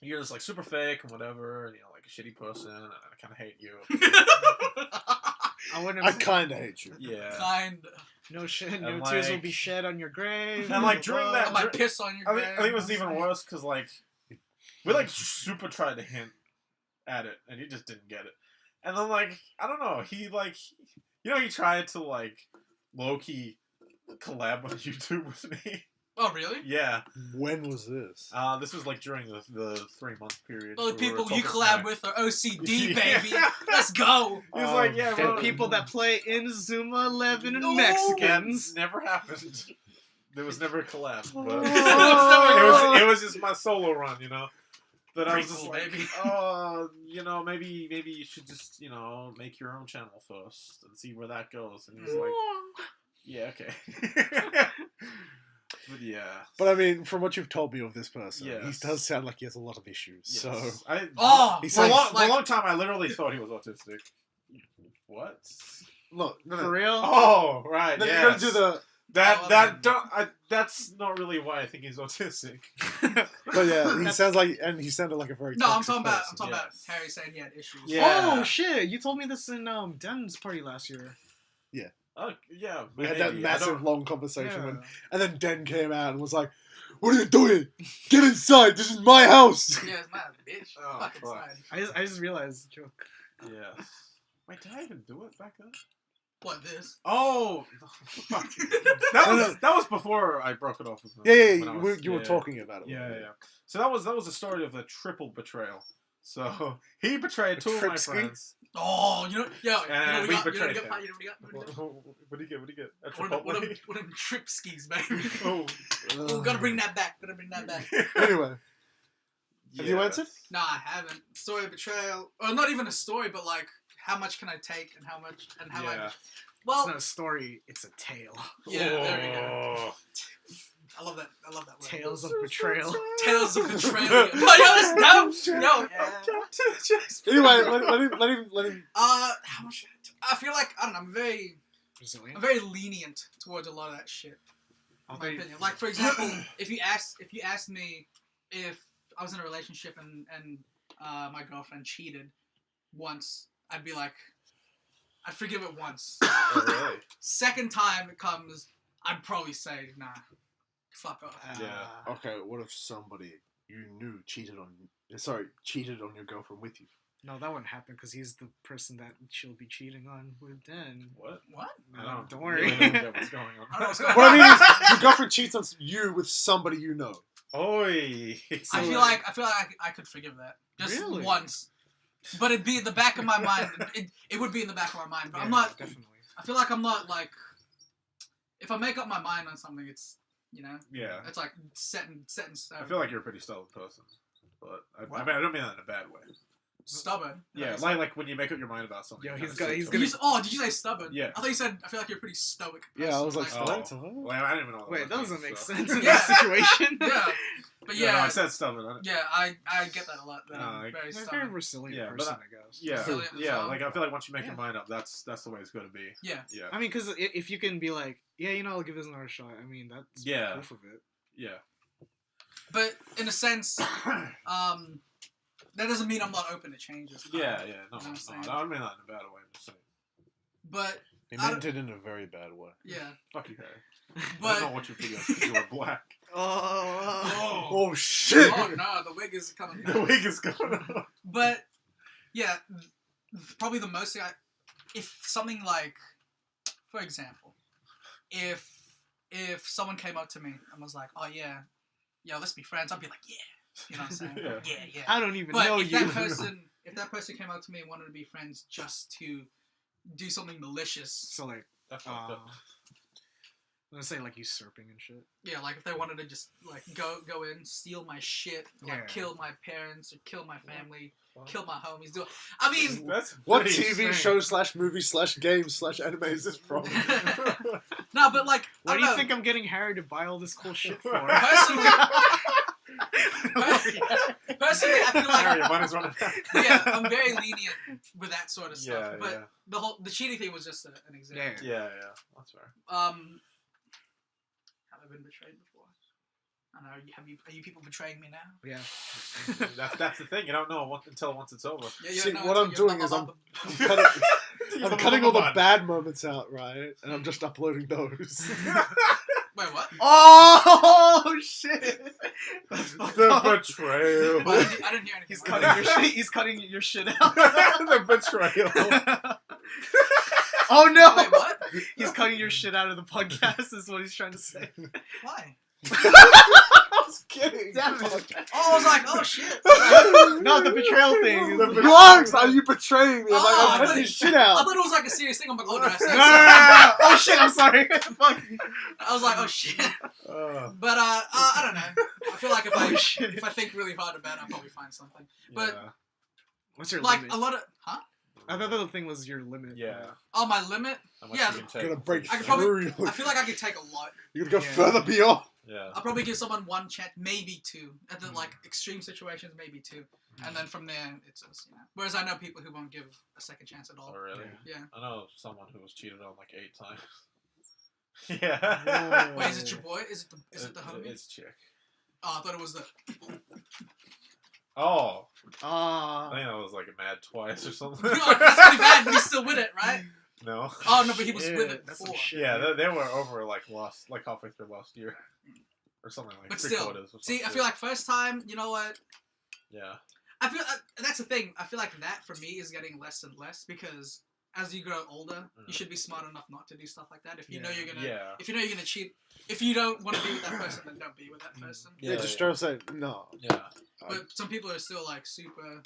you're just like super fake and whatever, and like a shitty person, and I kind of hate you. I wouldn't. I kind of hate you. Yeah. Kind. No shit. No And, tears will like- be shed on your grave. And, like, during I that- might piss on your I grave. think it was even worse because like we like super tried to hint at it, and he just didn't get it. And then like I don't know, he like he tried to like low key collab on YouTube with me. Oh, really? Yeah. When was this? This was like during the 3-month period. Well, the where we were people you talking collab smack. with are OCD, Yeah. baby. Let's go. He was like, yeah, The well, people that play in Zuma 11 and Ooh. Mexicans. That never happened. There was never a collab. But Oh. it was just my solo run, That I was just Prequel, like, baby. oh, maybe you should just, make your own channel first and see where that goes. And he's like, yeah, okay. But yeah. But I mean, from what you've told me of this person, Yes. he does sound like he has a lot of issues. Yes. So He For a sounds long time, I literally thought he was autistic. What? look, no, For real? Oh, right. Then Yes. you're gonna do the. That's not really why I think he's autistic. But yeah, he sounded like a very. No, I'm toxic talking about person. Yes. Harry saying he had issues. Yeah. Oh shit! You told me this in Den's party last year. Oh, yeah. We had that maybe. I massive don't- long conversation, Yeah. and then Den came out and was like, "What are you doing? Get inside! This is my house." Yeah, it's my bitch. Oh, Fuck fuck. inside. I just realized the joke. Yeah. Wait, did I even do it back then? What, this? Oh, fuck. No. That was before I broke it off with him. Yeah, when I was- you were talking about it. Yeah. So that was the story of the triple betrayal. So he betrayed two of my Tripski? friends. Oh, And we what betrayed you him. got? What do you get? A What Chipotle? them trip skis, baby. Oh. Oh, gotta bring that back. Anyway, have you answered? Nah, I haven't. Story of betrayal. Or not even a story, but like, how much can I take and how much. Yeah. It's Well, not a story. It's a tale. yeah, there we go. Oh. I love that word. Tales of betrayal. Tales of betrayal. Oh, yo, that's dope. Yo. Anyway, let him. How much? I feel like, I don't know, I'm Brazilian. very lenient towards a lot of that shit. In my opinion. Like, for example, if you asked me if I was in a relationship and my girlfriend cheated once, I'd be like, I'd forgive it once. Oh, really? Second time it comes, I'd probably say, nah, fuck off. Yeah. Okay, what if somebody you knew cheated on your girlfriend with you? No, that wouldn't happen because he's the person that she'll be cheating on with Den. What? Don't worry. Really know what's going on. I don't know what's going What I mean is, your girlfriend cheats on you with somebody you know. Oi. I feel like I could forgive that. Just Really? once. But it'd be in the back of my mind. It would be in the back of my mind. But I'm not. Definitely. I feel like I'm not like. If I make up my mind on something, it's Yeah. it's like set in stone. I feel like you're a pretty stubborn person. But I What? mean, I don't mean that in a bad way. stubborn. Yeah, like when you make up your mind about something. Yo, you he's kinda got- stick he's to gonna- it. Did you say stubborn? Yeah. I thought you said. I feel like you're a pretty stoic. Yeah, I was like, person. Oh. what? Well, I didn't even know. Wait, that doesn't make so. sense in Yeah. this situation. Yeah, but Yeah, no, yeah, I said stubborn. I get that a lot. That I'm like- very You're a very stubborn. resilient Yeah, but person, I- I guess. Yeah, Resilient as yeah. well. Like I feel like once you make Yeah. your mind up, that's the way it's gonna be. Yeah. Yeah, I mean, because if you can be like, yeah, I'll give this another shot. I mean, that's Yeah. proof of it. yeah. But in a sense, that doesn't mean I'm not open to changes. Yeah, yeah. No, You know what I'm no, saying? I don't mean that in a bad way. I'm just saying. But He I meant it in a very bad way. yeah, Fuck you, Harry. but That's not what you figure because you are black. Oh. Oh shit! oh no, the wig is coming. The wig is going on. But yeah, probably the most thing if something like, for example, if someone came up to me and was like, oh yeah, let's be friends, I'd be like, yeah, you know what I'm saying? Yeah. Yeah. I don't even But know if you. that person came up to me and wanted to be friends just to do something malicious. So like, That's fucked up. I'm gonna say like usurping and shit. Yeah, like if they wanted to just like go in, steal my shit, like Yeah. kill my parents or kill my family, What? kill my homies. I mean, That's What pretty TV strange. show / movie / game / anime is this from? no, but like What I do don't you know. think I'm getting Harry to buy all this cool shit for? Personally, personally, I feel Harry, like mine is running out. yeah, I'm very lenient with that sort of stuff. Yeah, but the cheating thing was just an example. Yeah. Yeah, that's fair. Have I been betrayed before? I don't know. Are you people betraying me now? Yeah. That's the thing. You don't know until once it's over. Yeah, you See, don't know what I'm until doing you're is I'm I'm cutting all the bad moments out, right? And I'm just uploading those. Wait, what? Oh shit! That's fucked The up. betrayal. I didn't hear anything. He's What? cutting your shit. He's cutting your shit out. The betrayal. Oh no! Wait, what? He's cutting your shit out of the podcast. Is what he's trying to say. Why? I was kidding. Damn it. Oh, I was like, oh shit. No, the betrayal thing. The You asked, are you betraying me? I'm Oh, like, I I'm cutting thought- your shit I out. thought it was like a serious thing. I'm like, oh, did I say No, no, something? no, no. Oh shit! I'm sorry. Fuck. I was like, oh shit. Uh, But I don't know. I feel like Oh shit. if I think really hard about it, I'll probably find something. But yeah. What's your like limit? a lot of I thought the thing was your limit. Yeah. oh, my limit. How much Yeah, you can take. Gonna break I could probably- through. I feel like I could take a lot. You're gonna go Yeah. further beyond. Yeah. I'll probably give someone one chance, maybe two. At the like extreme situations, maybe two, and then from there it's just, you know. Whereas I know people who won't give a second chance at all. Oh really? Yeah. I know someone who was cheated on like 8 times. Yeah. Whoa. Wait, is it your boy? Is it the homie? It's chick. Oh, I thought it was the. Oh, I Ah. think I was like mad twice or something. Oh, that's pretty bad. He's still with it, right? No. Oh no, but he was Yeah, with it that's some before. shit. Yeah, they were over like halfway through last year, or something like. But 3 still, quarters or see, I something. feel like first time, you know what? Yeah. I feel that's the thing. I feel like that for me is getting less and less because as you grow older, you should be smart enough not to do stuff like that. If you know you're gonna, Yeah. if you know you're gonna cheat, if you don't want to be with that person, then don't be with that person. Yeah, just try to say no. Yeah. But some people are still like super,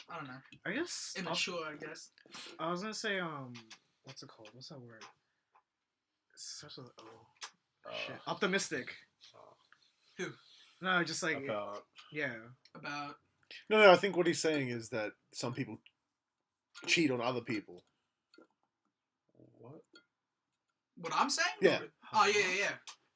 I don't know, I guess. immature. I guess. I was gonna say what's it called? What's that word? It starts with shit. Optimistic. Who? No, just like About yeah. About No, I think what he's saying is that some people cheat on other people. what? what I'm saying? Yeah. Oh yeah.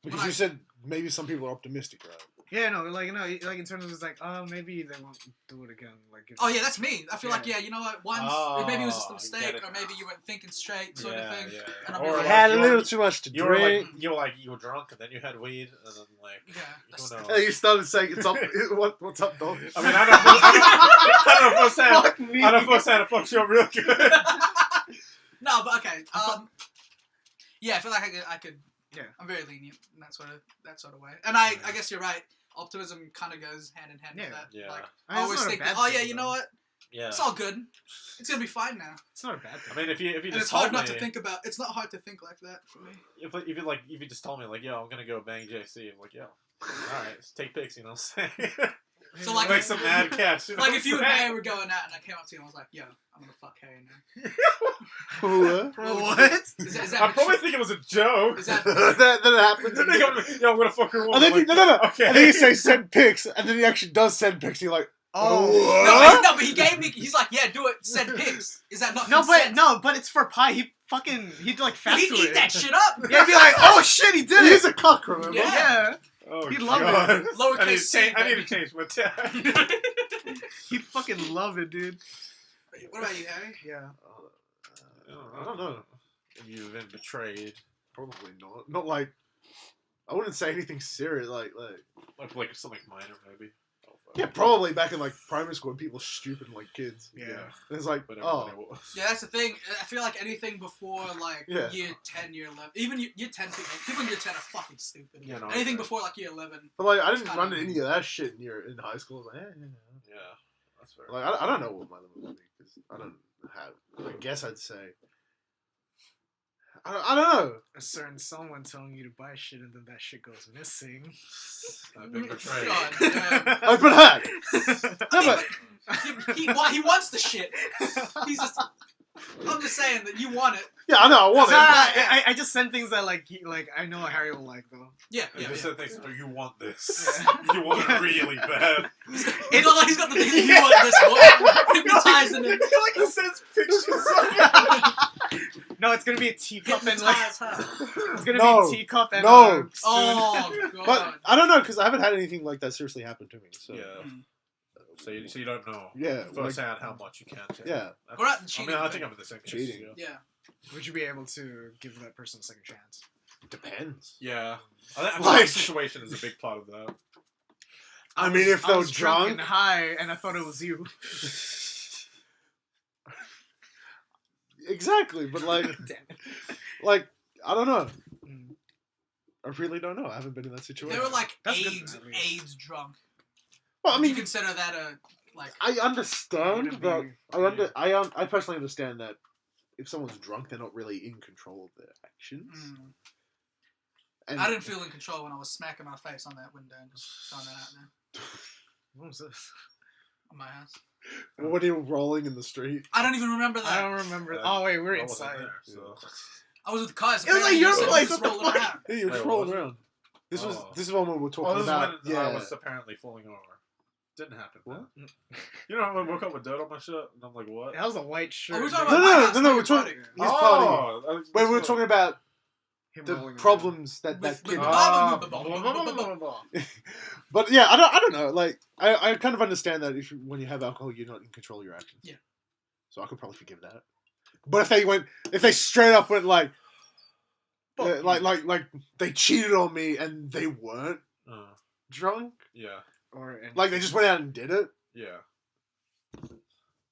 Because When you said maybe some people are optimistic, right? Yeah, no, like like in terms of it's like, oh, maybe they won't do it again. Like, if Oh yeah, that's me. I feel like Yeah. you know what? Once Oh, maybe it was just a I mistake, get it or maybe you weren't thinking straight, sort yeah, of thing. Yeah, And yeah. I'm Or like, like Had a you little were- too much to You were drink. like you were drunk and then you had weed and then like Yeah, who that's- knows? Hey, you started saying it's up. What's up, dog? I mean I don't know if Fuck me. I don't know if Santa fucks you up real good. No, but okay. Yeah, I feel like I could. Yeah. I'm very lenient in that sort of way, and I guess you're right. Optimism kind of goes hand in hand Yeah. with that. Yeah. Like I I mean, it's always not a think, bad that, oh yeah, thing, you know though. what? Yeah. It's all good. It's gonna be fine now. It's not a bad thing. I mean if you And just it's hard told not me, to think about. It's not hard to think like that for me. if you just told me like yo I'm gonna go bang JC I'm like yo alright let's take pics you know what I'm saying. So like, Make some mad cash. You know like what if you I'm and saying? Harry were going out and I came up to you and I was like, yo, I'm gonna fuck Harry now. What? What? Is that I probably think it was a joke. Is that that happens. Then they go, yo, I'm gonna fuck her woman. And then like, no. Okay. And then he says send pics, and then he actually does send pics. You're like, Oh. what? no, but he gave me. He's like, yeah, do it. Send pics. Is that not? No, consent? but it's for pie. He'd like fast He'd to eat it. that shit up. Yeah, he'd be like, oh shit, he did He's it. a cuck, remember? Yeah. Yeah, Oh, He'd love God. it. Lowercase I need to c, change. I need to baby. change my tag. he'd fucking love it, dude. What about you, Harry? Yeah. I don't know. You've been betrayed. Probably not. Not like. I wouldn't say anything serious. Like Like something minor, maybe. yeah, probably back in like primary school when people were stupid and like kids. Yeah. And it's like, But oh, everybody was. Yeah, that's the thing. I feel like anything before like Yeah. year 10, year 11, even year 10 people in year 10 are fucking stupid. Yeah, no, anything right. before like year 11. but like I didn't It's run kinda- into any of that shit in high school. I was like, Yeah, that's fair. Like I don't know what my limit would be because I don't have. I guess I'd say. I don't know. A certain someone telling you to buy shit and then that shit goes missing. I've been betrayed. God, damn. I've been had. No, but he wants the shit. He's just. I'm just saying that you want it. Yeah, I know. I want So it. I just send things that like I know Harry will like though. Yeah, I yeah. just said things. Oh, you want this? Yeah. You want it really bad. He's got the thing that you want this one. Hypnotizing him. Like he sends pictures of it. No, it's gonna be a teacup and like Hypnotize her. it's gonna No. be a teacup and No. spoon. Oh, God. But I don't know because I haven't had anything like that seriously happen to me. So Yeah. Mm. So you don't know yeah, firsthand how much you can take. yeah. We're at the I cheating mean, I thing. think I'm in the same case. Cheating. Yeah. Yeah. Would you be able to give that person a second chance? Depends. Yeah. I think Like- the situation is a big part of that. I mean, if I they're was drunk and drunk, high, and I thought it was you. exactly. But like, Damn it. like I don't know. Mm. I really don't know. I haven't been in that If situation. they were like That's good, AIDS, at least. AIDS drunk. well, I Would you mean, consider that a like? I understand Wouldn't that. be- I personally understand that if someone's drunk, they're not really in control of their actions. Mm. And I didn't feel in control when I was smacking my face on that window and just throwing that out there What was this? on my house. when you were rolling in the street. I don't even remember that. I don't remember. Uh, Oh wait, we're I wasn't inside. there, so. I was with Kai's. It was like apparently your you said place, he was what the rolling fuck? around. Yeah, you were Wait, just what rolling was it? around. This was Oh. this is when we were talking Oh, this about. is when yeah. I was apparently falling over. Didn't happen. What? You know, when I woke up with dirt on my shirt, and I'm like, what? That was a white shirt. Oh, we're talking No, about my house, no, not we're your talking. party. His party. Oh, When we were talking about Him the rolling around. problems that With- kid. with- Ah, But yeah, I don't know. Like I kind of understand that if when you have alcohol, you're not in control of your actions. Yeah. So I could probably forgive that. But if they straight up went like they cheated on me and they weren't drunk, yeah, Or like they just went out and did it. yeah.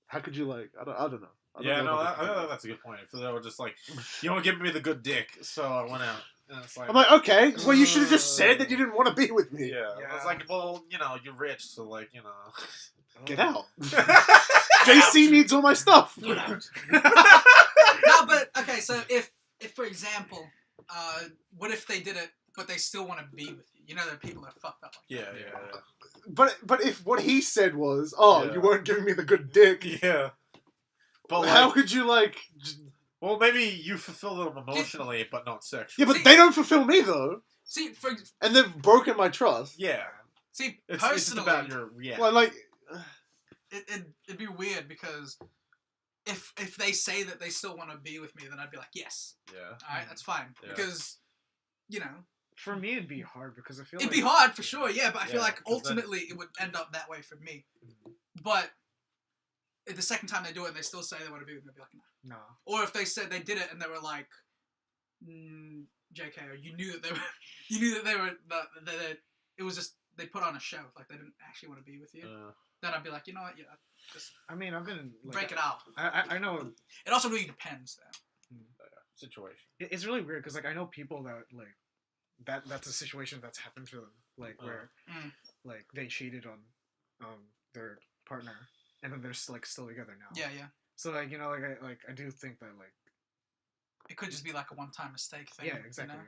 How could you like? I don't know. I don't Yeah, know no, if I I could do think that's a good point. So they were just like, you weren't giving me the good dick, so I went out. And it's like, I'm like, okay, well, you should have just said that you didn't want to be with me. yeah. I was Yeah. like, well, you know, you're rich, so like, you know. Get out. JC needs all my stuff. No, but okay. So if for example, what if they did it, but they still want to be with you? You know, there are people that are fucked up. Like Yeah, yeah, But if what he said was, oh, Yeah. you weren't giving me the good dick, yeah. But how like, could you like? well, maybe you fulfill them emotionally, but not sexually. Yeah, but See- they don't fulfill me though, See, and they've broken my trust. Yeah, see, it's just personally, about your reaction. Well, like, it'd be weird because if they say that they still want to be with me, then I'd be like, yes, Yeah. all right, that's fine, Yeah. because you know For me, it'd be hard because I feel it'd like be hard for sure, yeah, but I feel Yeah, like 'cause then- ultimately it would end up that way for me. But if the second time they do it and they still say they want to be with me, I'd be like, no. No. Or if they said they did it and they were like, JK, or you knew that they were, you knew that they were that it was just they put on a show, like they didn't actually want to be with you. Then I'd be like, you know what, yeah, just I mean, I've been like, break it out. I know It also really depends, though. Situation. it's really weird because like I know people that like that's a situation that's happened to them, like where Mm. like they cheated on their partner and then they're like still together now. Yeah, yeah. So like, you know, like I do think that like It could just be like a one-time mistake thing. yeah, exactly. You know?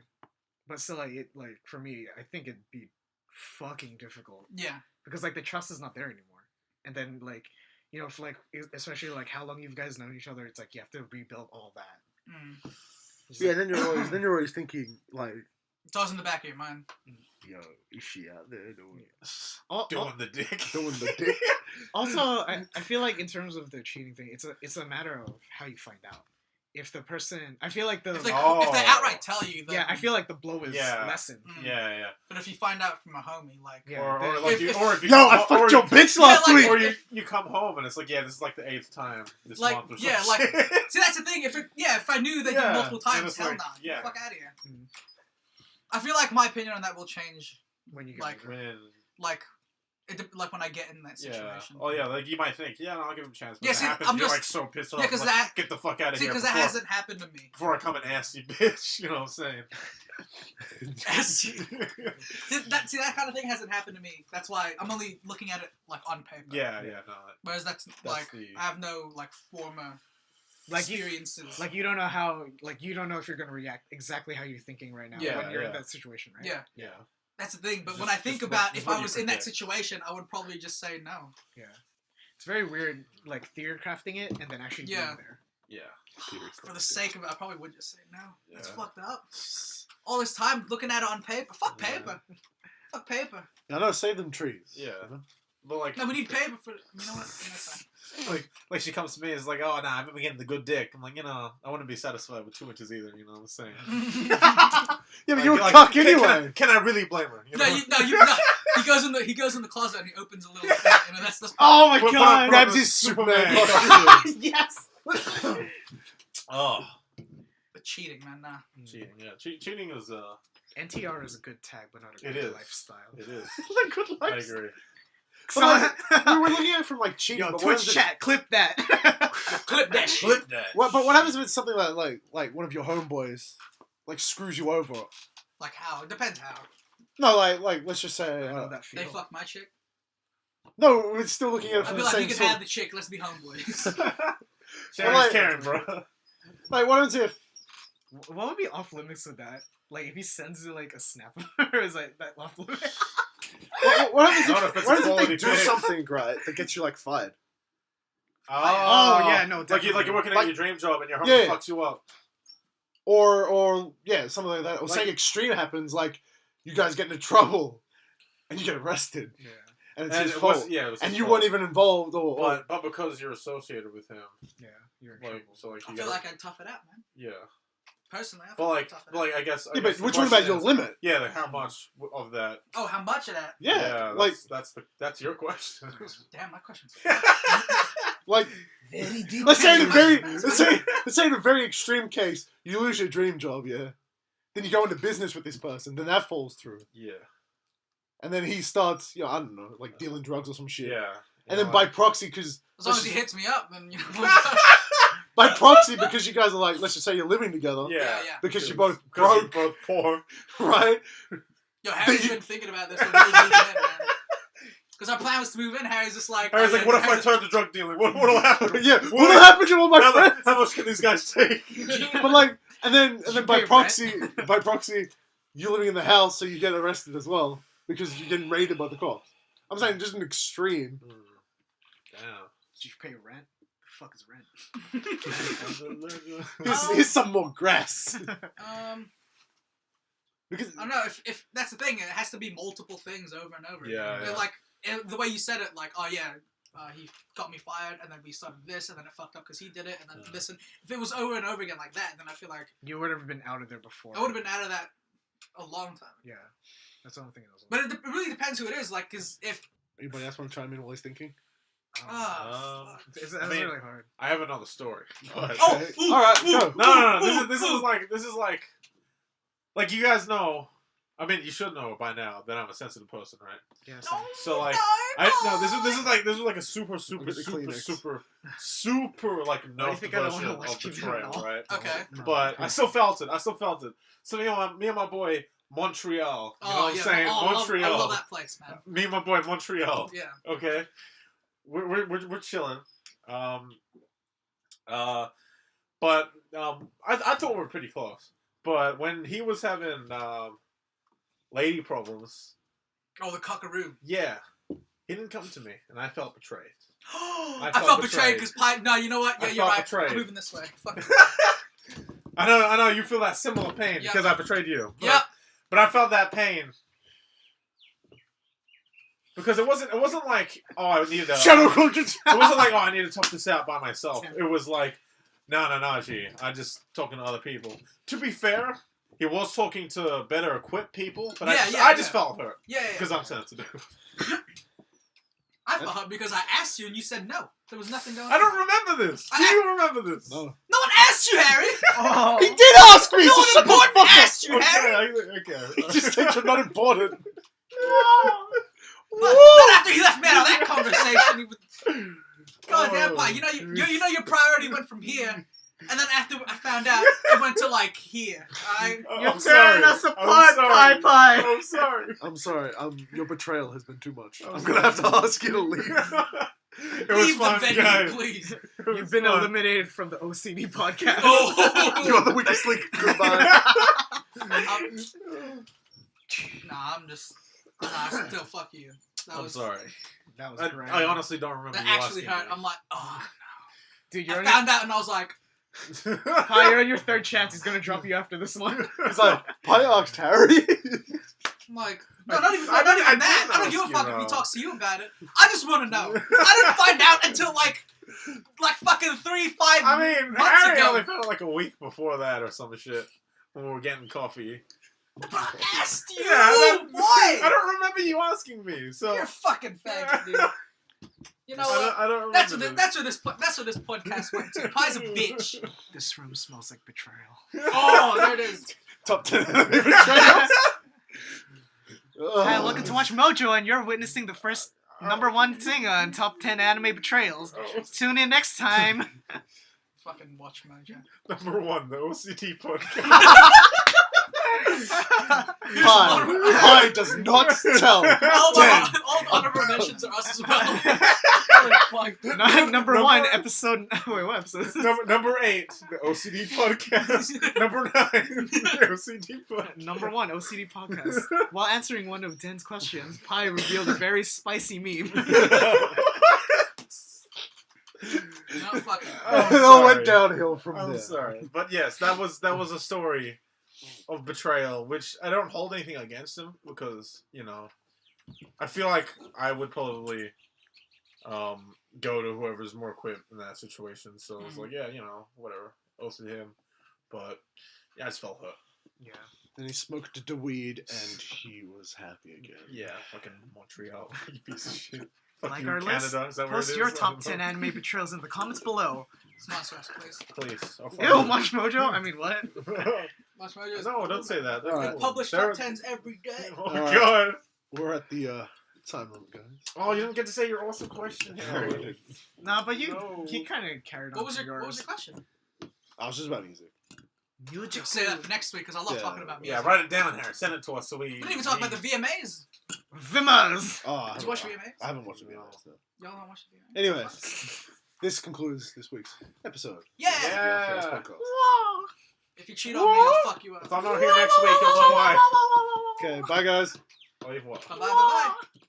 But still, like like for me, I think it'd be fucking difficult Yeah. because like the trust is not there anymore. And then like, you know, if like especially like how long you guys known each other, it's like you have to rebuild all that. Mm. It's yeah, like- then you're always thinking like, It's always in the back of your mind. yo, is she out there doing Doing the dick. doing the dick? Also, I feel like in terms of the cheating thing, it's a matter of how you find out. If the person, I feel like the If they Oh. outright tell you, then, yeah, I feel like the blow is Yeah. lessened. Mm. Yeah. But if you find out from a homie, like, Yeah, Or then- like If- you, if- or if you Yo, come I ho- fucked or your you- bitch last like, week. Or you come home and it's like, yeah, this is like the 8th time this Like, month or yeah, something. like- see, that's the thing. If I knew they did Yeah, multiple and times, it's hell like, nah, get yeah. the fuck out of here. Mm. I feel like my opinion on that will change, when you get like, older. When, like, like when I get in that yeah. situation. Oh yeah, like you might think, yeah, no, I'll give him a chance. But Yeah, if see, it happens, I'm you're just- like so pissed off. Yeah, 'cause like, that- get the fuck out of See, here. because that before- hasn't happened to me. Before I come and ask you, bitch. You know what I'm saying? see, that kind of thing hasn't happened to me. That's why I'm only looking at it like on paper. yeah, no. Whereas that's like the- I have no like former Like you, experiences. like you don't know how, like you don't know if you're gonna react exactly how you're thinking right now Yeah, when you're in yeah. that situation, right? yeah, Yeah. that's the thing. But Just- when I think just about what- if what I you was in that predict. situation, I would probably just say no. Yeah. It's very weird, like theory crafting it and then actually Yeah. being there. Yeah. For the sake of it, I probably would just say no. That's Yeah. fucked up. All this time looking at it on paper. Fuck paper. Fuck paper. I know, save them trees. Yeah. But like, No, we need paper for. You know what? That's fine. like she comes to me and is like, oh, nah, I've been getting the good dick. I'm like, I wouldn't be satisfied with 2 inches either, you know what I'm saying? Yeah, but you're a Like, cock can anyway. can I really blame her? You know? No. He goes in the closet and he opens a little thing. You know, that's Oh my What- god! Grabs his Superman. Yes. Oh. But cheating, man, nah. cheating. Yeah. Cheating is NTR is a good tag, but not a It good is. lifestyle. It is. Like, good I life. agree. But like, we were looking at it from like cheating. Yo, but what Twitch happens chat, clip that. Clip that shit. Flip that. but what happens if it's something like one of your homeboys like screws you over? Like how? It depends how. No, like let's just say I know that They feel. fuck my chick. no. We're still looking at it I'd from be the like, same you can sort. have the chick. Let's be homeboys. Sharon's like- Karen, bro. Like, what happens if? What would be off limits with that? Like if he sends you like a snap, or is like that off limits? What happens I don't know if if? it's What happens if quality they do pick. something right that gets you like fired? Oh yeah, no, Like definitely. you're working at Like- your dream job and your homie Yeah. fucks you up. Or yeah, something like that. Or Like- something extreme happens, like you guys get into trouble and you get arrested, Yeah. and it's And his it fault, was, yeah, it was and his you fault. weren't even involved, or But because you're associated with him, Yeah, you're in like trouble. so like I you feel gotta, like I'd tough it out, man. yeah. Personally, I But feel like, I'd tough it but out. like I guess. yeah, I but guess the we're talking about question your is- limit. Yeah, like how much of that? Oh, how much of that? Yeah, like that's your question. Damn, my question's like very deep. let's say in a very let's say in a very extreme case, you lose your dream job, yeah. Then you go into business with this person, then that falls through, Yeah, and then he starts, I don't know, like dealing drugs or some shit. yeah. And then by proxy, because As long as he hits me up, then you know. by proxy, because you guys are like, let's just say you're living together, yeah, yeah. because you're both because you're broke, both poor. right? Yo, Harry's been thinking about this. Because our plan was to move in. Harry's just like. I was like, what if I Harry's turn to drug dealing? What'll happen? Yeah, what'll happen to all my How, friends? how much can these guys take? But like, and then you by pay proxy, you're living in the house, so you get arrested as well because you're getting raided by the cops. I'm saying just an extreme. Damn. Did you pay rent? The fuck is rent? Here's some more grass. Because I don't know if that's the thing. It has to be multiple things over and over. Yeah, again. yeah. Like the way you said it, like, oh yeah, he got me fired, and then we started this, and then it fucked up because he did it, and then this. And if it was over and over again like that, then I feel like You would have been out of there before. I would have been out of that a long time. Yeah, that's the only thing I was. But it really depends who it is. Like, because if anybody else want to chime in while he's thinking? It's I mean, really hard. I have another story. But Oh, Okay. ooh, all right, ooh, go. no. This is like you guys know. I mean, you should know by now that I'm a sensitive person, right? Yeah. No, So like, this is like a super like Why do you think I don't version wanna watch of TV betrayal, at all? right? Okay. But I still felt it. So me and my boy Montreal. You know what I'm saying? Montreal. I love that place, man. Me and my boy Montreal. Yeah. Okay. We're chilling. But I thought we were pretty close. But when he was having lady problems, Oh, the cockaroo. yeah, he didn't come to me, and I felt betrayed. I felt felt betrayed betrayed. because No, you know what? Yeah, I you're felt right. betrayed. I'm moving this way. Fuck it. I know you feel that similar pain Yep. because I betrayed you. But, Yep. But I felt that pain because it wasn't like I needed to. Shadow Cloakers. It wasn't like I need to tough this out by myself. It was like no, G. I just talking to other people. To be fair, he was talking to better equipped people, but I just felt hurt Yeah. because I'm sensitive. I felt hurt because I asked you and you said no. There was nothing going on. I don't remember this. Do you remember this? No. No one asked you, Harry. Oh. He did ask me. No so one shut the important fuck up. asked you, Harry. Okay. He just said you're not important. Not after he left me out of that conversation. He was... Goddamn, pie. You know your priority went from here, and then after I found out, it went to like here. Alright. I'm sorry. us I'm apart, sorry. Pie. I'm sorry. I'm sorry. Your betrayal has been too much. I'm I'm gonna have to ask you to leave. It was Leave fun, the venue, guys. please. It was You've been fun. eliminated from the OCD podcast. Oh. You are the weakest link. Goodbye. Still fuck you. I'm sorry. That was I great. honestly don't remember That you actually asking hurt. me. I'm like, oh. Dude, I found out and I was like, Pi, you're on your third chance. He's gonna drop you after this one. He's like, Pi asked Harry. I'm like, no, not even I that. didn't I don't give a ask fuck you, if he though. talks to you about it. I just want to know. I didn't find out until like fucking 3-5 I mean, months Harry ago. only found out like a week before that or some shit when we were getting coffee. But I asked you, I boy. don't remember you asking me, so You're a fucking faggot, dude. You know I what? don't remember. That's what this podcast went to. Pi's a bitch. This room smells like betrayal. Oh, there it is. Top 10 betrayals. Hi, welcome to Watch Mojo, and you're witnessing the first #1 thing on Top 10 Anime Betrayals. Tune in next time. Fucking watch Mojo. Number 1, the OCD podcast. Pi does not tell. All 10. the honorable mentions are us as well. Holy fuck. Number 1, episode. Wait, what episode? is this? Number 8, the OCD podcast. Number 9, the OCD podcast. Number 1, OCD podcast. While answering one of Den's questions, Pi revealed a very spicy meme. No fucking. It all went downhill from I'm there. sorry, but yes, that was a story of betrayal, which I don't hold anything against him because I feel like I would probably go to whoever's more equipped in that situation. So it's like, yeah, whatever, else to him. But yeah, I just felt hurt. Yeah. Then he smoked the weed and he was happy again. Yeah, fucking Montreal, you piece of shit. Fuck Like you, our Canada. list, Is that where it post is? your I top don't 10 know. anime betrayals in the comments below. Sponsor us, please. Please. I'll Ew, follow Watch Mojo? I mean, what? Watch Mojo is No, don't say that. All We right. publish They're- top 10s every day. Oh All right. god. We're at the time limit, guys. Oh, you didn't get to say your awesome question, Harry. Nah, but No. he kind of carried on What was to your yours. question? I was just about music. Music. Say that for next week because I love Yeah. talking about music. Yeah, write it down, Harry. Send it to us so we. We didn't even talk about the VMAs. Vimas. Oh, I Did you watch haven't- VMAs? I haven't watched the VMAs, though. Y'all don't watch the VMAs? Anyways, this concludes this week's episode. Yeah. of the Yeah. After Hours podcast. If you cheat on me, I'll fuck you up. If I'm not here next week, you'll know why. Okay, bye, guys. I'll leave what? Bye bye bye bye.